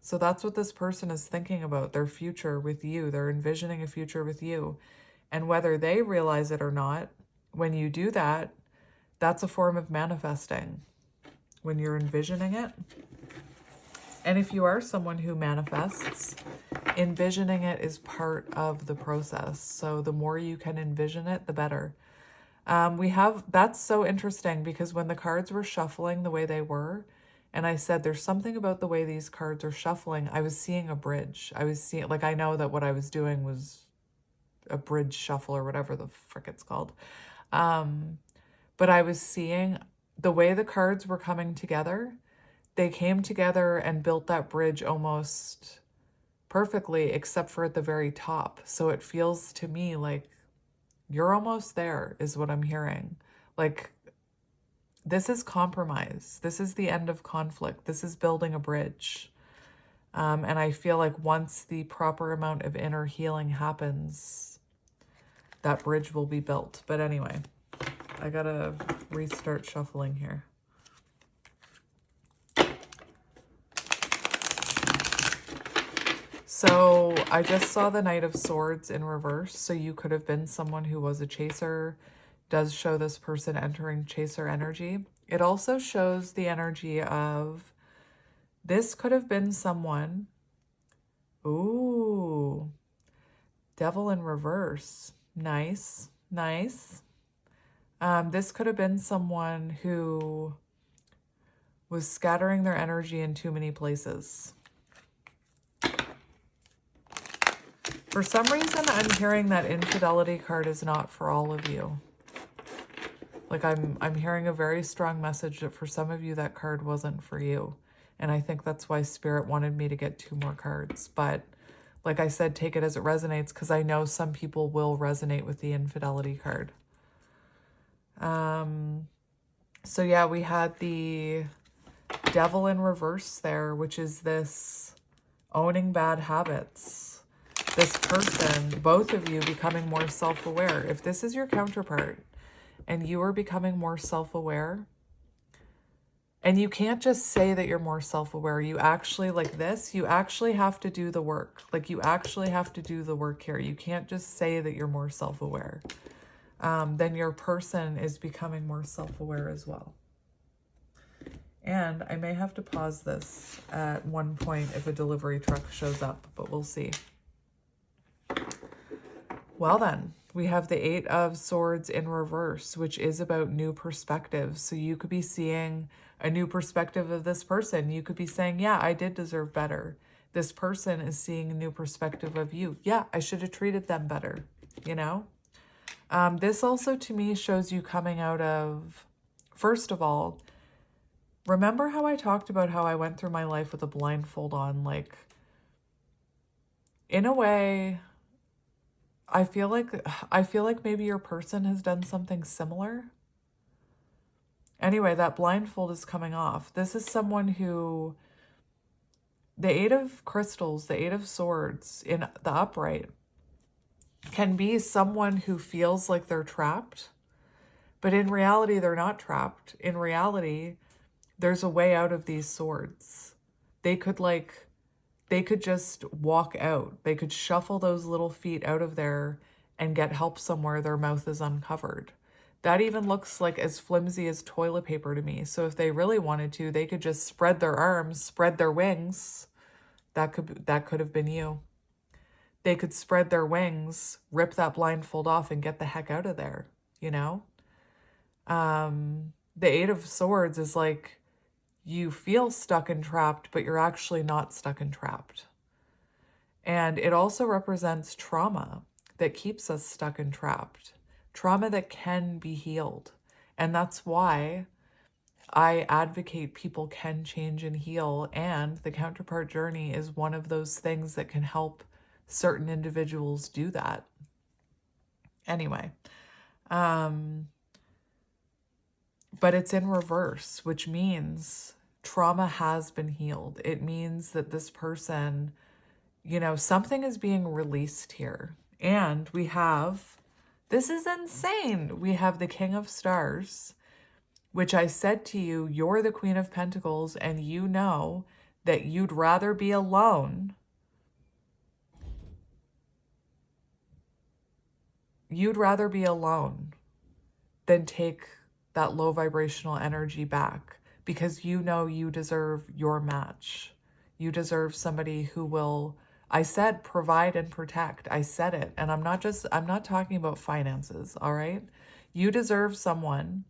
So that's what this person is thinking about, their future with you. They're envisioning a future with you. And whether they realize it or not, when you do that, that's a form of manifesting when you're envisioning it. And if you are someone who manifests, envisioning it is part of the process. So the more you can envision it, the better. That's so interesting because when the cards were shuffling the way they were, and I said, there's something about the way these cards are shuffling, I was seeing a bridge. I was seeing, like, I know that what I was doing was a bridge shuffle or whatever the frick it's called. But I was seeing the way the cards were coming together. They came together and built that bridge almost perfectly, except for at the very top. So it feels to me like you're almost there, is what I'm hearing. Like, this is compromise. This is the end of conflict. This is building a bridge. And I feel like once the proper amount of inner healing happens, that bridge will be built. But anyway, I gotta restart shuffling here. So I just saw the Knight of Swords in reverse. So you could have been someone who was a chaser. Does show this person entering chaser energy. It also shows the energy of this could have been someone. Ooh, Devil in reverse. Nice, nice. This could have been someone who was scattering their energy in too many places. For some reason, I'm hearing that infidelity card is not for all of you. Like I'm hearing a very strong message that for some of you, that card wasn't for you. And I think that's why Spirit wanted me to get 2 more cards. But like I said, take it as it resonates, because I know some people will resonate with the infidelity card. So yeah, we had the Devil in reverse there, which is this owning bad habits. This person, both of you becoming more self-aware. If this is your counterpart and you are becoming more self-aware, and you can't just say that you're more self-aware, you actually, like this, you actually have to do the work. Like you actually have to do the work here. You can't just say that you're more self-aware. Then your person is becoming more self-aware as well. And I may have to pause this at one point if a delivery truck shows up, but we'll see. Well then, we have the 8 of Swords in reverse, which is about new perspectives. So you could be seeing a new perspective of this person. You could be saying, yeah, I did deserve better. This person is seeing a new perspective of you. Yeah, I should have treated them better, you know? This also to me shows you coming out of, first of all, remember how I talked about how I went through my life with a blindfold on? Like, in a way, I feel like maybe your person has done something similar. Anyway, that blindfold is coming off. This is someone who, the 8 of Crystals, the 8 of Swords in the upright, can be someone who feels like they're trapped, but in reality, they're not trapped. In reality, there's a way out of these swords. They could just walk out. They could shuffle those little feet out of there and get help somewhere their mouth is uncovered. That even looks like as flimsy as toilet paper to me. So if they really wanted to, they could just spread their arms, spread their wings. That could have been you. They could spread their wings, rip that blindfold off and get the heck out of there, you know? The 8 of Swords is like, you feel stuck and trapped, but you're actually not stuck and trapped. And it also represents trauma that keeps us stuck and trapped. Trauma that can be healed. And that's why I advocate people can change and heal, and the counterpart journey is one of those things that can help certain individuals do that. Anyway, but it's in reverse, which means trauma has been healed. It means that this person, you know, something is being released here. And we have, this is insane. We have the King of Stars, which I said to you, you're the Queen of Pentacles, and you know that you'd rather be alone. You'd rather be alone than take that low vibrational energy back, because you know you deserve your match. You deserve somebody who will, I said, provide and protect. I said it. And I'm not talking about finances, all right? You deserve someone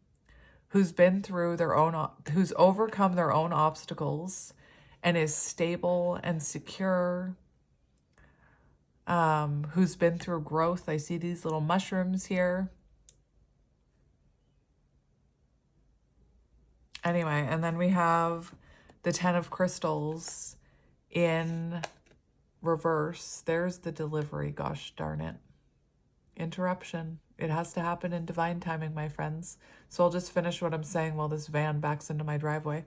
who's been through their own, who's overcome their own obstacles and is stable and secure, who's been through growth. I see these little mushrooms here. Anyway, and then we have the 10 of Crystals in reverse. There's the delivery, gosh darn it. Interruption. It has to happen in divine timing, my friends. So I'll just finish what I'm saying while this van backs into my driveway.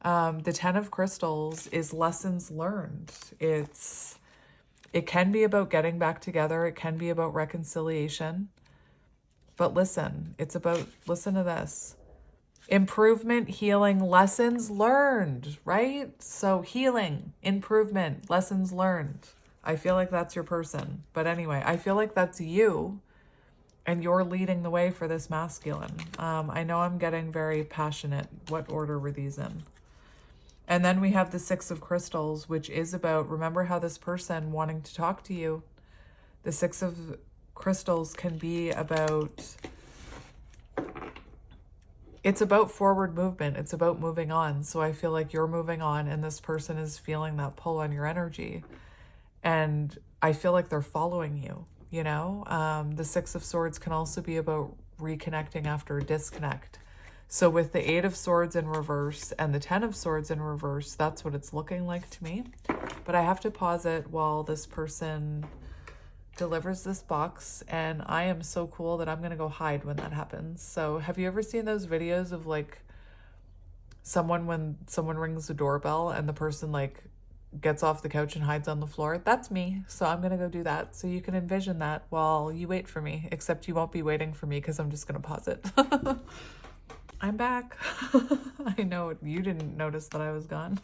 The 10 of Crystals is lessons learned. It can be about getting back together. It can be about reconciliation. But listen, listen to this. Improvement, healing, lessons learned, right? So healing, improvement, lessons learned. I feel like that's your person. But anyway, I feel like that's you, and you're leading the way for this masculine. I know I'm getting very passionate. What order were these in? And then we have the 6 of Crystals, which is about, remember how this person wanting to talk to you. The 6 of Crystals can be about, it's about forward movement. It's about moving on. So I feel like you're moving on and this person is feeling that pull on your energy. And I feel like they're following you, you know? The 6 of Swords can also be about reconnecting after a disconnect. So with the 8 of Swords in reverse and the 10 of Swords in reverse, that's what it's looking like to me. But I have to pause it while this person delivers this box, and I am so cool that I'm going to go hide when that happens. So have you ever seen those videos of like when someone rings the doorbell and the person like gets off the couch and hides on the floor? That's me. So I'm going to go do that. So you can envision that while you wait for me, except you won't be waiting for me because I'm just going to pause it. I'm back. I know you didn't notice that I was gone.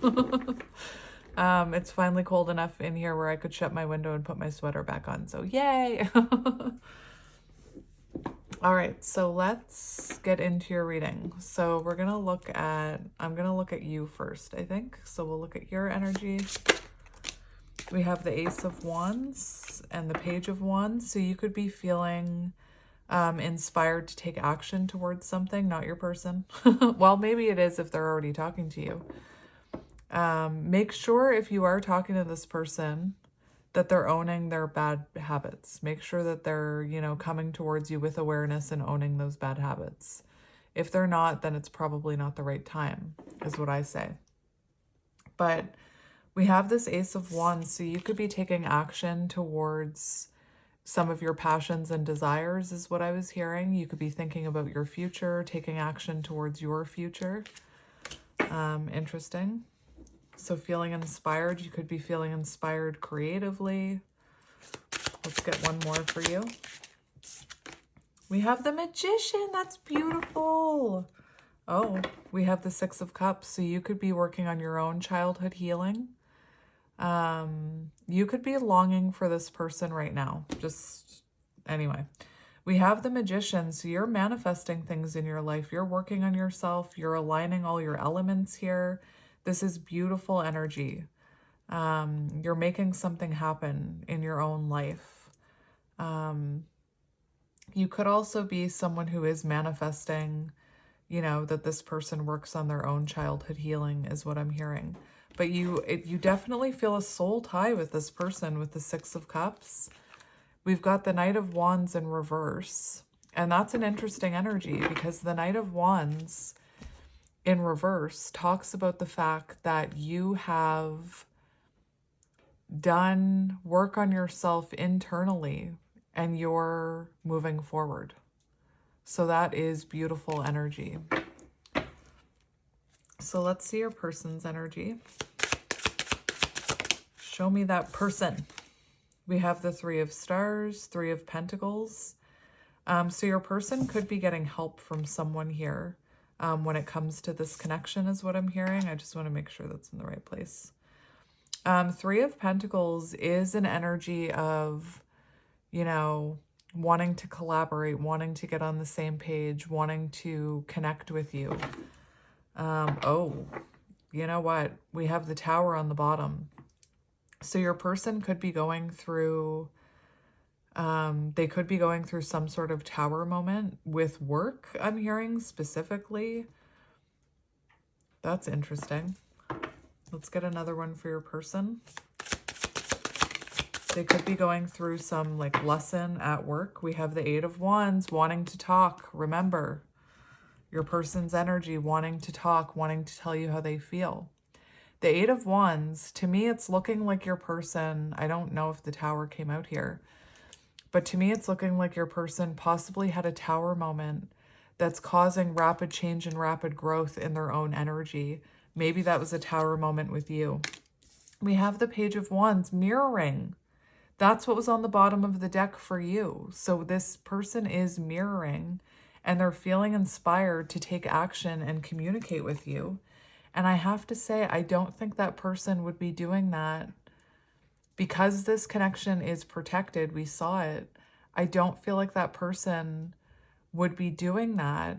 It's finally cold enough in here where I could shut my window and put my sweater back on. So yay. All right, so let's get into your reading. So we're going to I'm going to look at you first, I think. So we'll look at your energy. We have the Ace of Wands and the Page of Wands. So you could be feeling inspired to take action towards something, not your person. Well, maybe it is if they're already talking to you. Make sure if you are talking to this person that they're owning their bad habits. Make sure that they're, you know, coming towards you with awareness and owning those bad habits. If they're not, then it's probably not the right time, is what I say. But we have this Ace of Wands, so you could be taking action towards some of your passions and desires, is what I was hearing. You could be thinking about your future, taking action towards your future. Interesting. So feeling inspired, you could be feeling inspired creatively. Let's get one more for you. We have the Magician. That's beautiful. Oh, we have the 6 of Cups. So you could be working on your own childhood healing. You could be longing for this person right now. Just anyway. We have the Magician. So you're manifesting things in your life. You're working on yourself. You're aligning all your elements here. This is beautiful energy. You're making something happen in your own life. You could also be someone who is manifesting, you know, that this person works on their own childhood healing is what I'm hearing. But you definitely feel a soul tie with this person with the 6 of Cups. We've got the Knight of Wands in reverse. And that's an interesting energy because the Knight of Wands in reverse talks about the fact that you have done work on yourself internally and you're moving forward. So that is beautiful energy. So let's see your person's energy. Show me that person. We have the Three of Stars, Three of Pentacles. So your person could be getting help from someone here when it comes to this connection is what I'm hearing. I just want to make sure that's in the right place. Three of Pentacles is an energy of, you know, wanting to collaborate, wanting to get on the same page, wanting to connect with you. Oh, you know what? We have the Tower on the bottom. So your person could be going through, they could be going through some sort of Tower moment with work, I'm hearing specifically. That's interesting. Let's get another one for your person. They could be going through some like lesson at work. We have the Eight of Wands, wanting to talk. Remember, your person's energy, wanting to talk, wanting to tell you how they feel. The Eight of Wands, to me, it's looking like your person, I don't know if the Tower came out here, but to me, it's looking like your person possibly had a Tower moment that's causing rapid change and rapid growth in their own energy. Maybe that was a Tower moment with you. We have the Page of Wands, mirroring. That's what was on the bottom of the deck for you. So this person is mirroring and they're feeling inspired to take action and communicate with you. And I have to say, I don't think that person would be doing that because this connection is protected. We saw it. I don't feel like that person would be doing that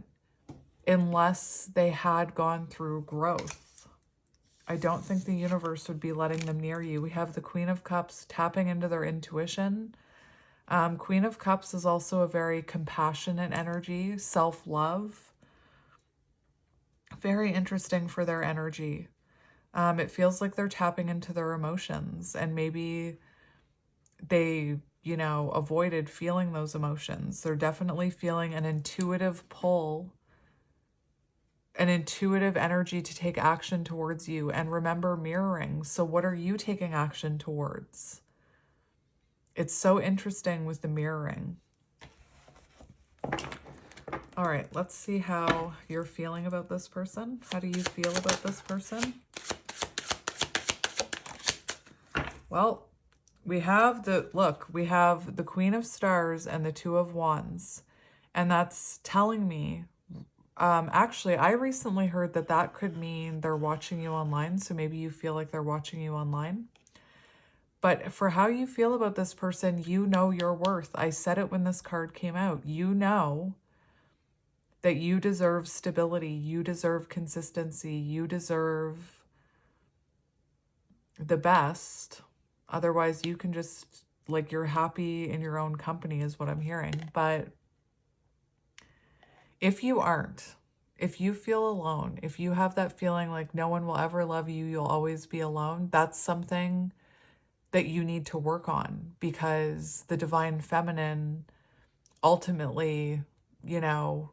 unless they had gone through growth. I don't think the universe would be letting them near you. We have the Queen of Cups tapping into their intuition. Queen of Cups is also a very compassionate energy, self-love. Very interesting for their energy. It feels like they're tapping into their emotions and maybe they, you know, avoided feeling those emotions. They're definitely feeling an intuitive pull, an intuitive energy to take action towards you. And remember, mirroring. So what are you taking action towards? It's so interesting with the mirroring. All right, let's see how you're feeling about this person. How do you feel about this person? Well, we have we have the Queen of Stars and the Two of Wands. And that's telling me, actually, I recently heard that that could mean they're watching you online. So maybe you feel like they're watching you online. But for how you feel about this person, you know your worth. I said it when this card came out. You know that you deserve stability, you deserve consistency, you deserve the best. Otherwise, you can just, like, you're happy in your own company is what I'm hearing. But if you aren't, if you feel alone, if you have that feeling like no one will ever love you, you'll always be alone, that's something that you need to work on, because the divine feminine ultimately, you know,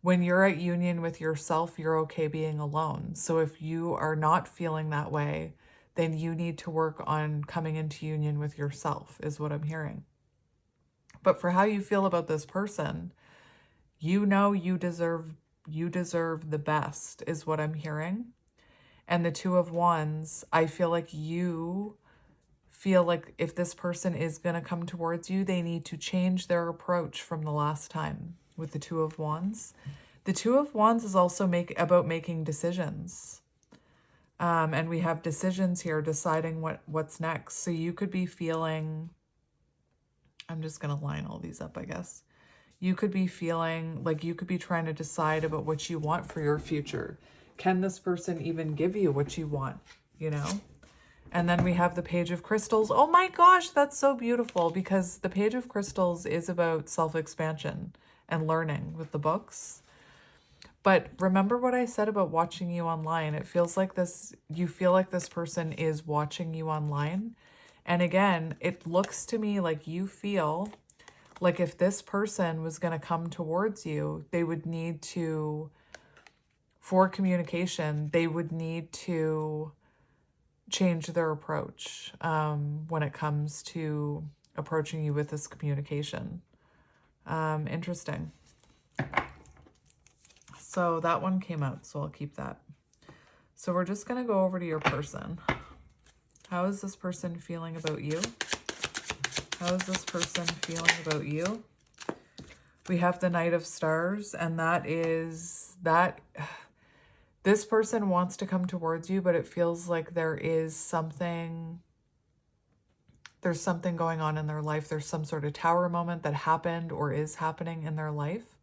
when you're at union with yourself, you're okay being alone. So if you are not feeling that way, then you need to work on coming into union with yourself is what I'm hearing. But for how you feel about this person, you know you deserve the best is what I'm hearing. And the Two of Wands, I feel like you feel like if this person is going to come towards you, they need to change their approach from the last time with the Two of Wands. The Two of Wands is also about making decisions. And we have decisions here, deciding what's next. So you could be feeling, I'm just going to line all these up, I guess. You could be feeling like you could be trying to decide about what you want for your future. Can this person even give you what you want, you know? And then we have the Page of Crystals. Oh my gosh, that's so beautiful, because the Page of Crystals is about self-expansion and learning with the books. But remember what I said about watching you online. It feels like this, you feel like this person is watching you online. And again, it looks to me like you feel like if this person was going to come towards you, they would need to for communication, they would need to change their approach when it comes to approaching you with this communication. Interesting. So that one came out, so I'll keep that. So we're just going to go over to your person. How is this person feeling about you? How is this person feeling about you? We have the Knight of Stars, and that is that this person wants to come towards you, but it feels like there's something going on in their life. There's some sort of tower moment that happened or is happening in their life.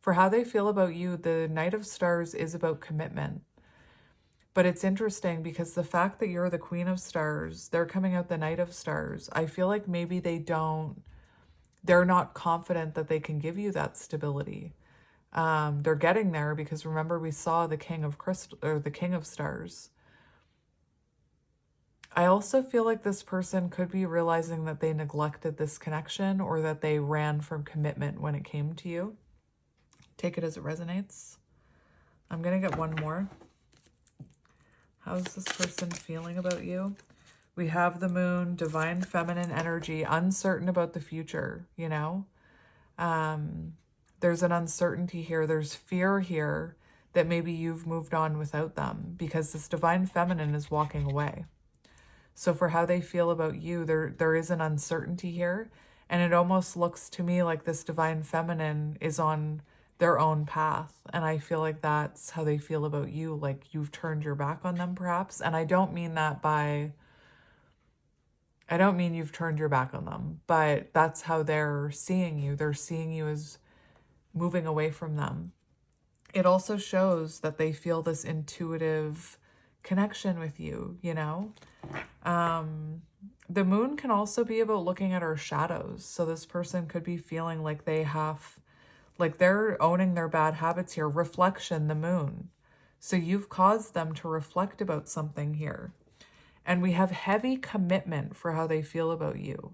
For how they feel about you, the Knight of Stars is about commitment. But it's interesting because the fact that you're the Queen of Stars, they're coming out the Knight of Stars. I feel like maybe they're not confident that they can give you that stability. They're getting there because remember we saw the King of Crystal or the King of Stars. I also feel like this person could be realizing that they neglected this connection or that they ran from commitment when it came to you. Take it as it resonates. I'm going to get one more. How's this person feeling about you? We have the Moon, divine feminine energy, uncertain about the future, you know? There's an uncertainty here. There's fear here that maybe you've moved on without them because this divine feminine is walking away. So for how they feel about you, there is an uncertainty here. And it almost looks to me like this divine feminine is on their own path. And I feel like that's how they feel about you. Like you've turned your back on them perhaps. And I don't mean you've turned your back on them, but that's how they're seeing you. They're seeing you as moving away from them. It also shows that they feel this intuitive connection with you, you know? The Moon can also be about looking at our shadows. So this person could be feeling like they're owning their bad habits here. Reflection, the Moon. So you've caused them to reflect about something here. And we have heavy commitment for how they feel about you.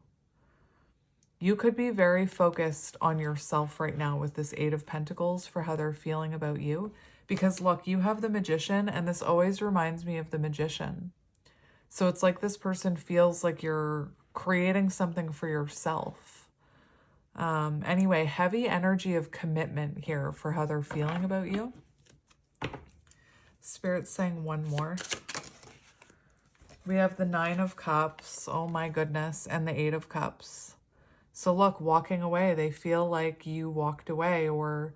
You could be very focused on yourself right now with this Eight of Pentacles for how they're feeling about you. Because look, you have the Magician, and this always reminds me of the Magician. So it's like this person feels like you're creating something for yourself. Anyway, heavy energy of commitment here for how they're feeling about you. Spirit's saying one more. We have the Nine of Cups, oh my goodness, and the Eight of Cups. So look, walking away, they feel like you walked away, or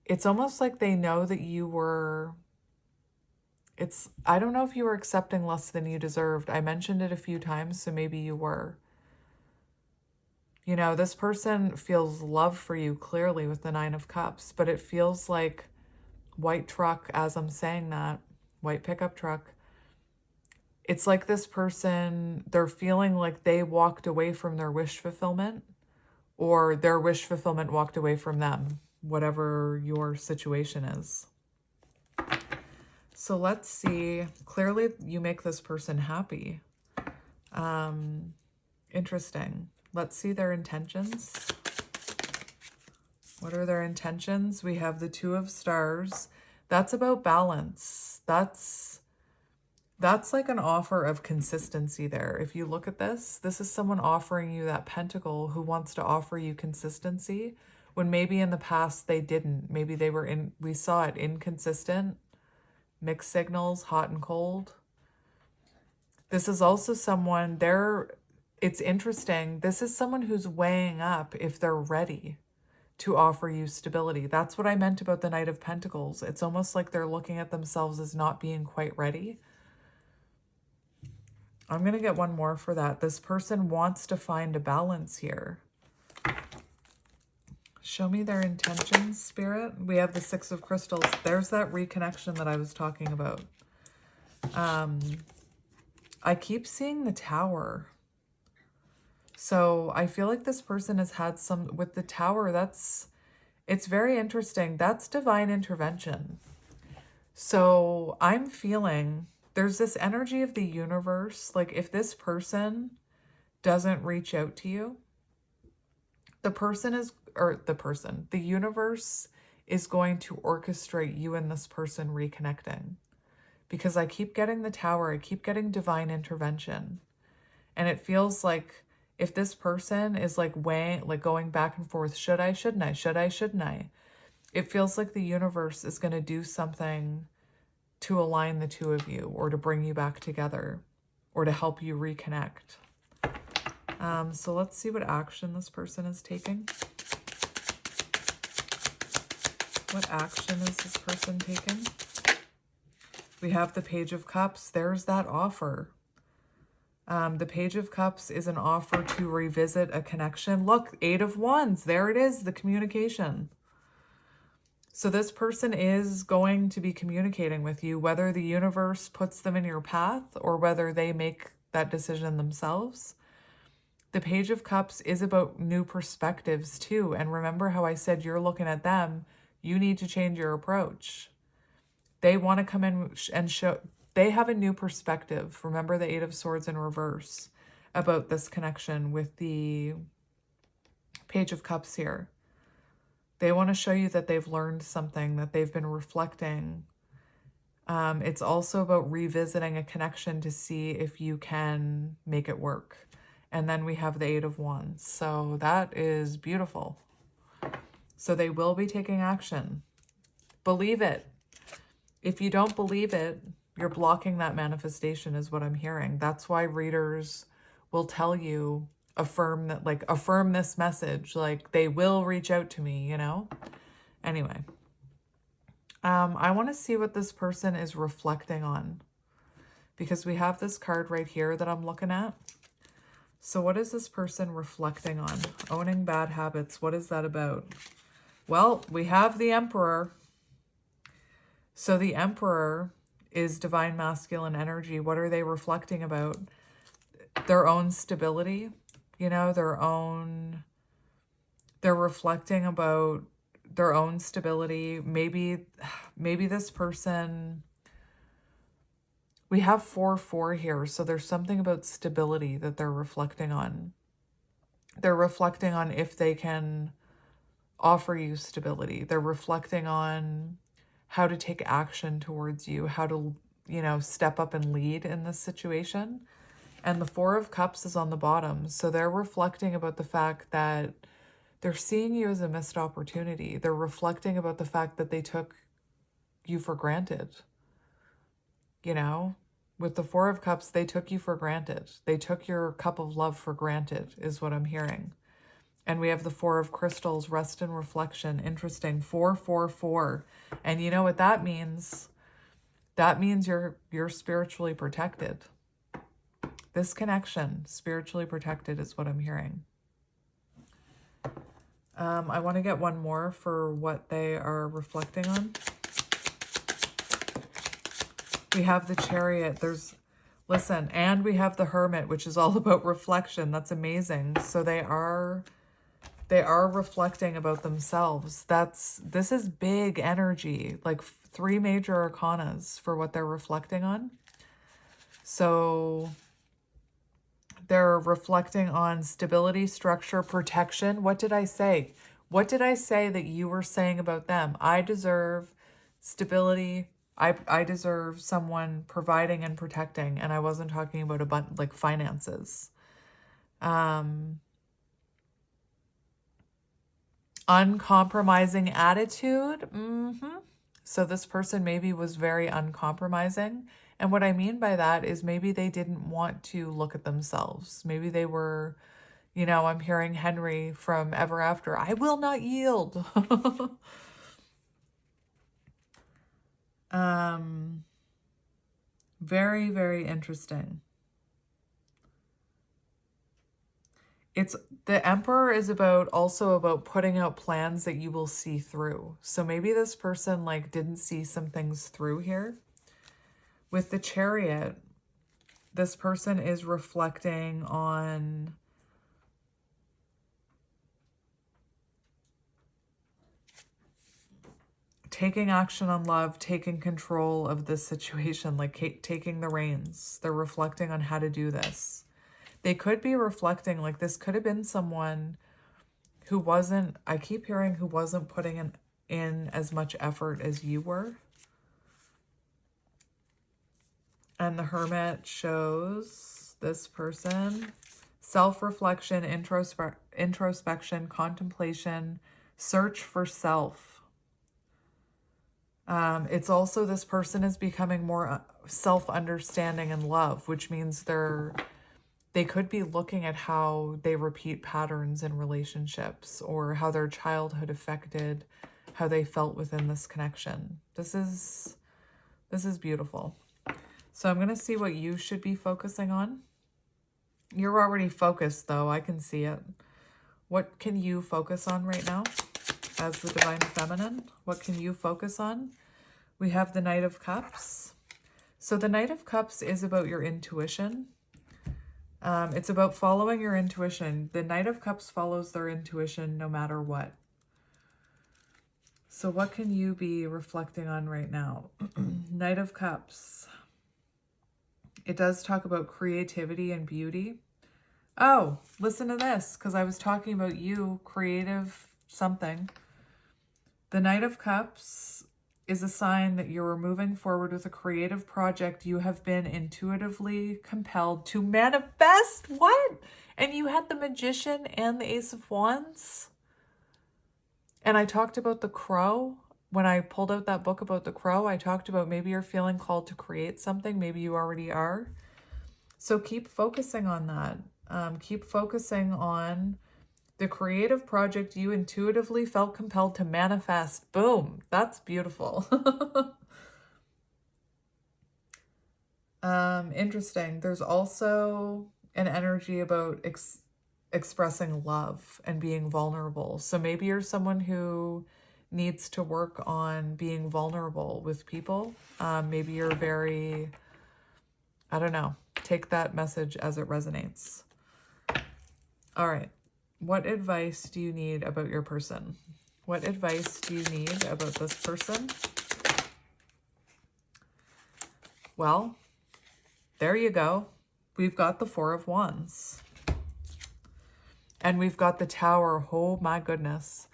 it's almost like they know that you were, I don't know if you were accepting less than you deserved. I mentioned it a few times, so maybe you were. You know, this person feels love for you clearly with the Nine of Cups, but it feels like white truck as I'm saying that, white pickup truck. It's like this person, they're feeling like they walked away from their wish fulfillment, or their wish fulfillment walked away from them, whatever your situation is. So let's see. Clearly, you make this person happy. Interesting. Let's see their intentions. What are their intentions? We have the Two of Stars. That's about balance. That's like an offer of consistency there. If you look at this is someone offering you that pentacle who wants to offer you consistency when maybe in the past they didn't. Maybe they were we saw it, inconsistent, mixed signals, hot and cold. This is also someone it's interesting. This is someone who's weighing up if they're ready to offer you stability. That's what I meant about the Knight of Pentacles. It's almost like they're looking at themselves as not being quite ready. I'm going to get one more for that. This person wants to find a balance here. Show me their intentions, Spirit. We have the Six of Crystals. There's that reconnection that I was talking about. I keep seeing the Tower. So I feel like this person has had some, with the Tower, it's very interesting. That's divine intervention. So I'm feeling there's this energy of the universe. Like if this person doesn't reach out to you, the universe is going to orchestrate you and this person reconnecting. Because I keep getting the Tower, I keep getting divine intervention. And it feels like if this person is like weighing, like going back and forth, should I, shouldn't I, should I, shouldn't I? It feels like the universe is going to do something to align the two of you, or to bring you back together, or to help you reconnect. So let's see what action this person is taking. What action is this person taking? We have the Page of Cups. There's that offer. The Page of Cups is an offer to revisit a connection. Look, 8 of Wands. There it is, the communication. So this person is going to be communicating with you, whether the universe puts them in your path or whether they make that decision themselves. The Page of Cups is about new perspectives too. And remember how I said you're looking at them, you need to change your approach. They want to come in and show, they have a new perspective. Remember the 8 of Swords in reverse about this connection with the Page of Cups here. They want to show you that they've learned something, that they've been reflecting. It's also about revisiting a connection to see if you can make it work. And then we have the 8 of Wands. So that is beautiful. So they will be taking action. Believe it. If you don't believe it, you're blocking that manifestation is what I'm hearing. That's why readers will tell you, affirm that, like, affirm this message, like they will reach out to me, you know? Anyway, I want to see what this person is reflecting on, because we have this card right here that I'm looking at. So what is this person reflecting on? Owning bad habits. What is that about? Well, we have the Emperor. So the Emperor is divine masculine energy. What are they reflecting about? Their own stability. You know, they're reflecting about their own stability. Maybe this person, we have 4-4 here. So there's something about stability that they're reflecting on. They're reflecting on if they can offer you stability. They're reflecting on how to take action towards you, how to, you know, step up and lead in this situation. And the 4 of Cups is on the bottom. So they're reflecting about the fact that they're seeing you as a missed opportunity. They're reflecting about the fact that they took you for granted. You know, with the 4 of Cups, they took you for granted. They took your cup of love for granted, is what I'm hearing. And we have the 4 of Crystals, rest and reflection. Interesting. 4-4-4. And you know what that means? That means you're spiritually protected. This connection, spiritually protected, is what I'm hearing. I want to get one more for what they are reflecting on. We have the Chariot. Listen, and we have the Hermit, which is all about reflection. That's amazing. So they are reflecting about themselves. This is big energy, like 3 major arcanas for what they're reflecting on. So they're reflecting on stability, structure, protection. What did I say? What did I say that you were saying about them? I deserve stability. I deserve someone providing and protecting. And I wasn't talking about like finances. Uncompromising attitude. So this person maybe was very uncompromising. And what I mean by that is maybe they didn't want to look at themselves. Maybe they were, you know, I'm hearing Henry from Ever After. I will not yield. Very, very interesting. The Emperor is also about putting out plans that you will see through. So maybe this person like didn't see some things through here. With the Chariot, this person is reflecting on taking action on love, taking control of this situation, like taking the reins. They're reflecting on how to do this. They could be reflecting, like this could have been someone who wasn't, I keep hearing who wasn't putting in as much effort as you were. And the Hermit shows this person self-reflection, introspection, contemplation, search for self. It's also this person is becoming more self-understanding and love, which means they could be looking at how they repeat patterns in relationships or how their childhood affected how they felt within this connection. This is beautiful. So I'm going to see what you should be focusing on. You're already focused, though. I can see it. What can you focus on right now as the Divine Feminine? What can you focus on? We have the Knight of Cups. So the Knight of Cups is about your intuition. It's about following your intuition. The Knight of Cups follows their intuition no matter what. So what can you be reflecting on right now? Knight of Cups. It does talk about creativity and beauty. Oh, listen to this, because I was talking about you, creative something. The Knight of Cups is a sign that you're moving forward with a creative project you have been intuitively compelled to manifest. What? And you had the Magician and the Ace of Wands. And I talked about the Crow. When I pulled out that book about the Crow, I talked about maybe you're feeling called to create something. Maybe you already are. So keep focusing on that. Keep focusing on the creative project you intuitively felt compelled to manifest. Boom. That's beautiful. Interesting. There's also an energy about expressing love and being vulnerable. So maybe you're someone who needs to work on being vulnerable with people. Maybe you're very, I don't know, take that message as it resonates. All right. What advice do you need about your person? What advice do you need about this person? Well, there you go. We've got the Four of Wands. And we've got the Tower. Oh my goodness.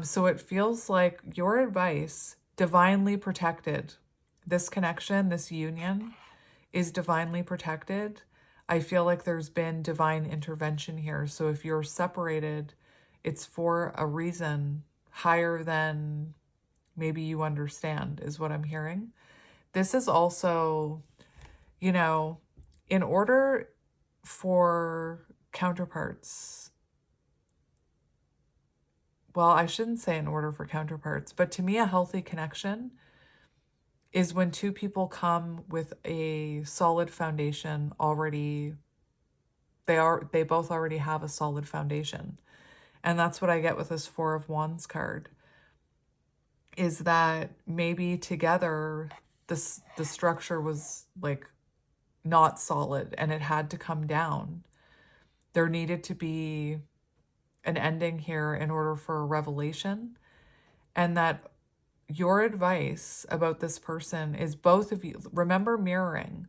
So it feels like your advice, divinely protected. This connection, this union is divinely protected. I feel like there's been divine intervention here. So if you're separated, it's for a reason higher than maybe you understand, is what I'm hearing. This is also, you know, in order for counterparts, well, I shouldn't say in order for counterparts, but to me, a healthy connection is when two people come with a solid foundation already. They both already have a solid foundation. And that's what I get with this Four of Wands card, is that maybe together the structure was like not solid and it had to come down. There needed to be an ending here in order for a revelation, and that your advice about this person is both of you. Remember mirroring.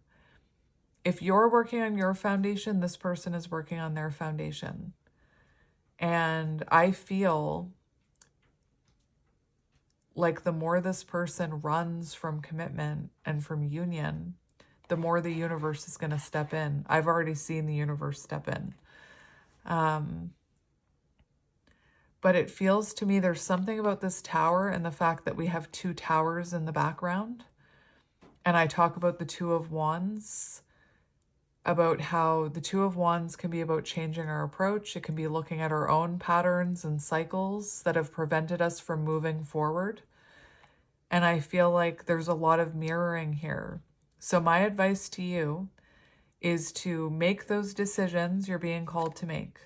If you're working on your foundation, this person is working on their foundation. And I feel like the more this person runs from commitment and from union, the more the universe is going to step in. I've already seen the universe step in. But it feels to me there's something about this tower and the fact that we have two towers in the background. And I talk about the Two of Wands, about how the Two of Wands can be about changing our approach. It can be looking at our own patterns and cycles that have prevented us from moving forward. And I feel like there's a lot of mirroring here. So my advice to you is to make those decisions you're being called to make.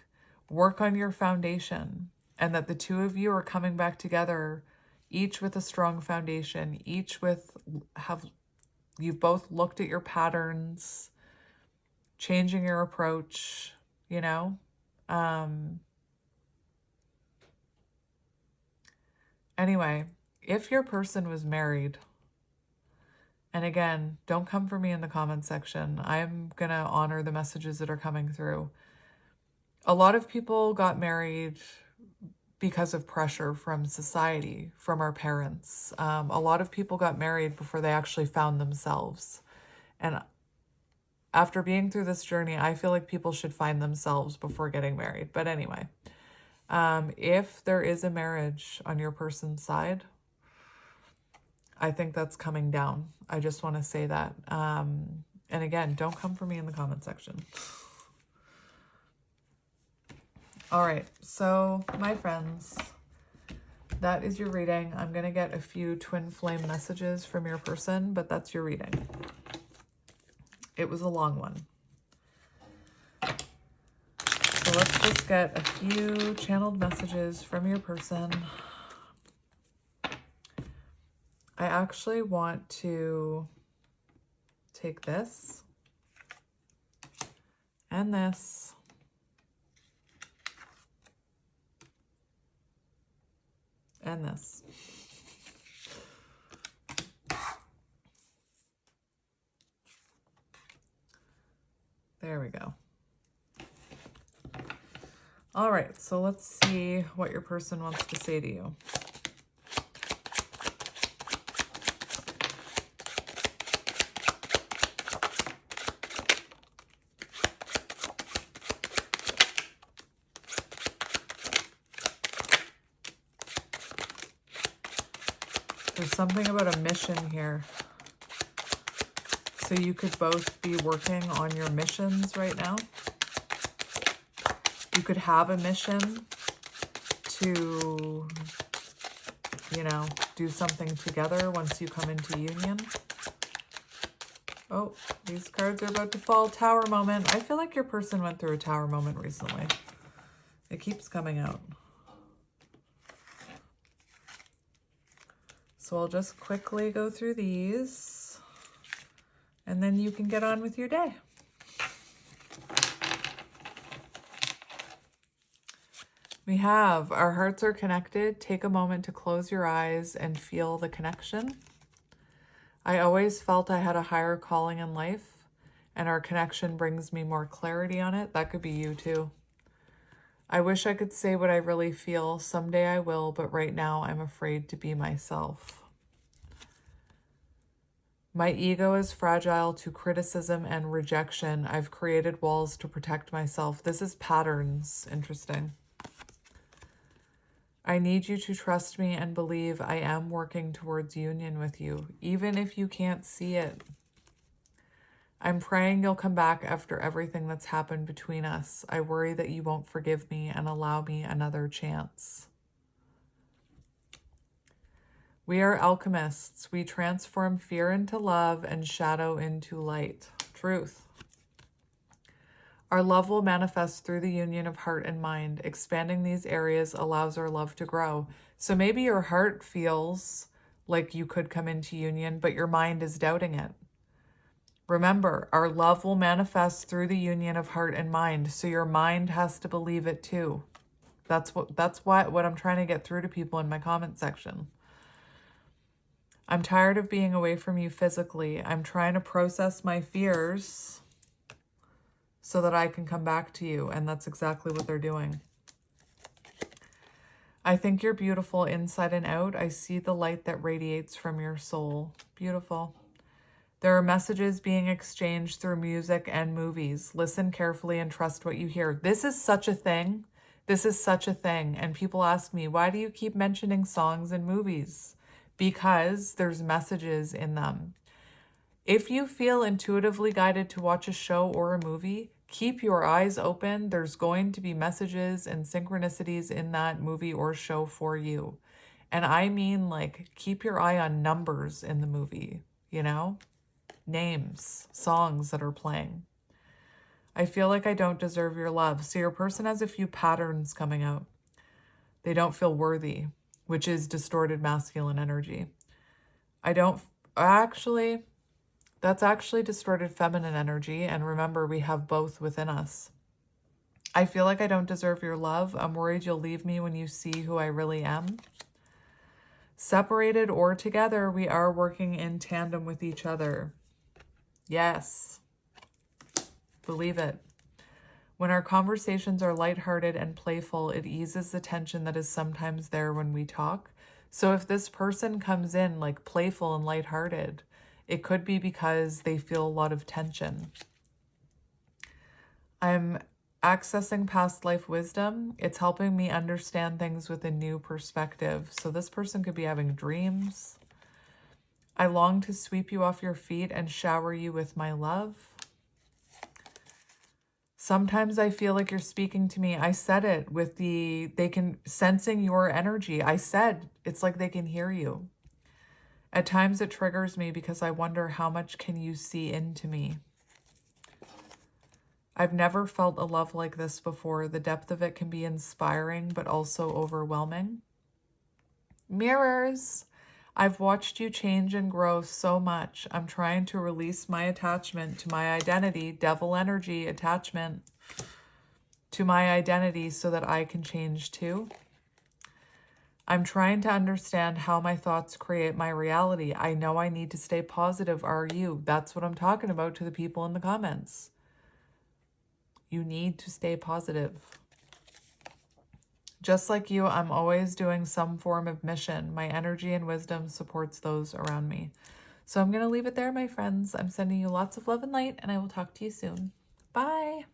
Work on your foundation. And that the two of you are coming back together, each with a strong foundation, you've both looked at your patterns, changing your approach, you know? Anyway, if your person was married, and again, don't come for me in the comment section. I'm going to honor the messages that are coming through. A lot of people got married because of pressure from society, from our parents. A lot of people got married before they actually found themselves. And after being through this journey, I feel like people should find themselves before getting married. But anyway, if there is a marriage on your person's side, I think that's coming down. I just want to say that. And again, don't come for me in the comment section. All right, so my friends, that is your reading. I'm going to get a few twin flame messages from your person, but that's your reading. It was a long one. So let's just get a few channeled messages from your person. I actually want to take this and this and this. There we go. All right, so let's see what your person wants to say to you. There's something about a mission here. So you could both be working on your missions right now. You could have a mission to, you know, do something together once you come into union. Oh, these cards are about to fall. Tower moment. I feel like your person went through a tower moment recently. It keeps coming out. So I'll just quickly go through these, and then you can get on with your day. We have, our hearts are connected. Take a moment to close your eyes and feel the connection. I always felt I had a higher calling in life, and our connection brings me more clarity on it. That could be you too. I wish I could say what I really feel. Someday I will, but right now I'm afraid to be myself. My ego is fragile to criticism and rejection. I've created walls to protect myself. This is patterns. Interesting. I need you to trust me and believe I am working towards union with you, even if you can't see it. I'm praying you'll come back after everything that's happened between us. I worry that you won't forgive me and allow me another chance. We are alchemists. We transform fear into love and shadow into light. Truth. Our love will manifest through the union of heart and mind. Expanding these areas allows our love to grow. So maybe your heart feels like you could come into union, but your mind is doubting it. Remember, our love will manifest through the union of heart and mind. So your mind has to believe it too. That's what I'm trying to get through to people in my comment section. I'm tired of being away from you physically. I'm trying to process my fears so that I can come back to you. And that's exactly what they're doing. I think you're beautiful inside and out. I see the light that radiates from your soul. Beautiful. There are messages being exchanged through music and movies. Listen carefully and trust what you hear. This is such a thing. This is such a thing. And people ask me, why do you keep mentioning songs and movies? Because there's messages in them. If you feel intuitively guided to watch a show or a movie, keep your eyes open. There's going to be messages and synchronicities in that movie or show for you. And I mean, like, keep your eye on numbers in the movie, you know? Names, songs that are playing. I feel like I don't deserve your love. So your person has a few patterns coming out. They don't feel worthy, which is distorted masculine energy. That's actually distorted feminine energy. And remember, we have both within us. I feel like I don't deserve your love. I'm worried you'll leave me when you see who I really am. Separated or together, we are working in tandem with each other. Yes. Believe it. When our conversations are lighthearted and playful, it eases the tension that is sometimes there when we talk. So if this person comes in like playful and lighthearted, it could be because they feel a lot of tension. I'm accessing past life wisdom. It's helping me understand things with a new perspective. So this person could be having dreams. I long to sweep you off your feet and shower you with my love. Sometimes I feel like you're speaking to me. I said it with they can sensing your energy. I said it's like they can hear you. At times it triggers me because I wonder how much can you see into me. I've never felt a love like this before. The depth of it can be inspiring, but also overwhelming. Mirrors, I've watched you change and grow so much. I'm trying to release my attachment to my identity, devil energy attachment to my identity so that I can change too. I'm trying to understand how my thoughts create my reality. I know I need to stay positive. Are you? That's what I'm talking about to the people in the comments. You need to stay positive. Just like you, I'm always doing some form of mission. My energy and wisdom supports those around me. So I'm going to leave it there, my friends. I'm sending you lots of love and light, and I will talk to you soon. Bye.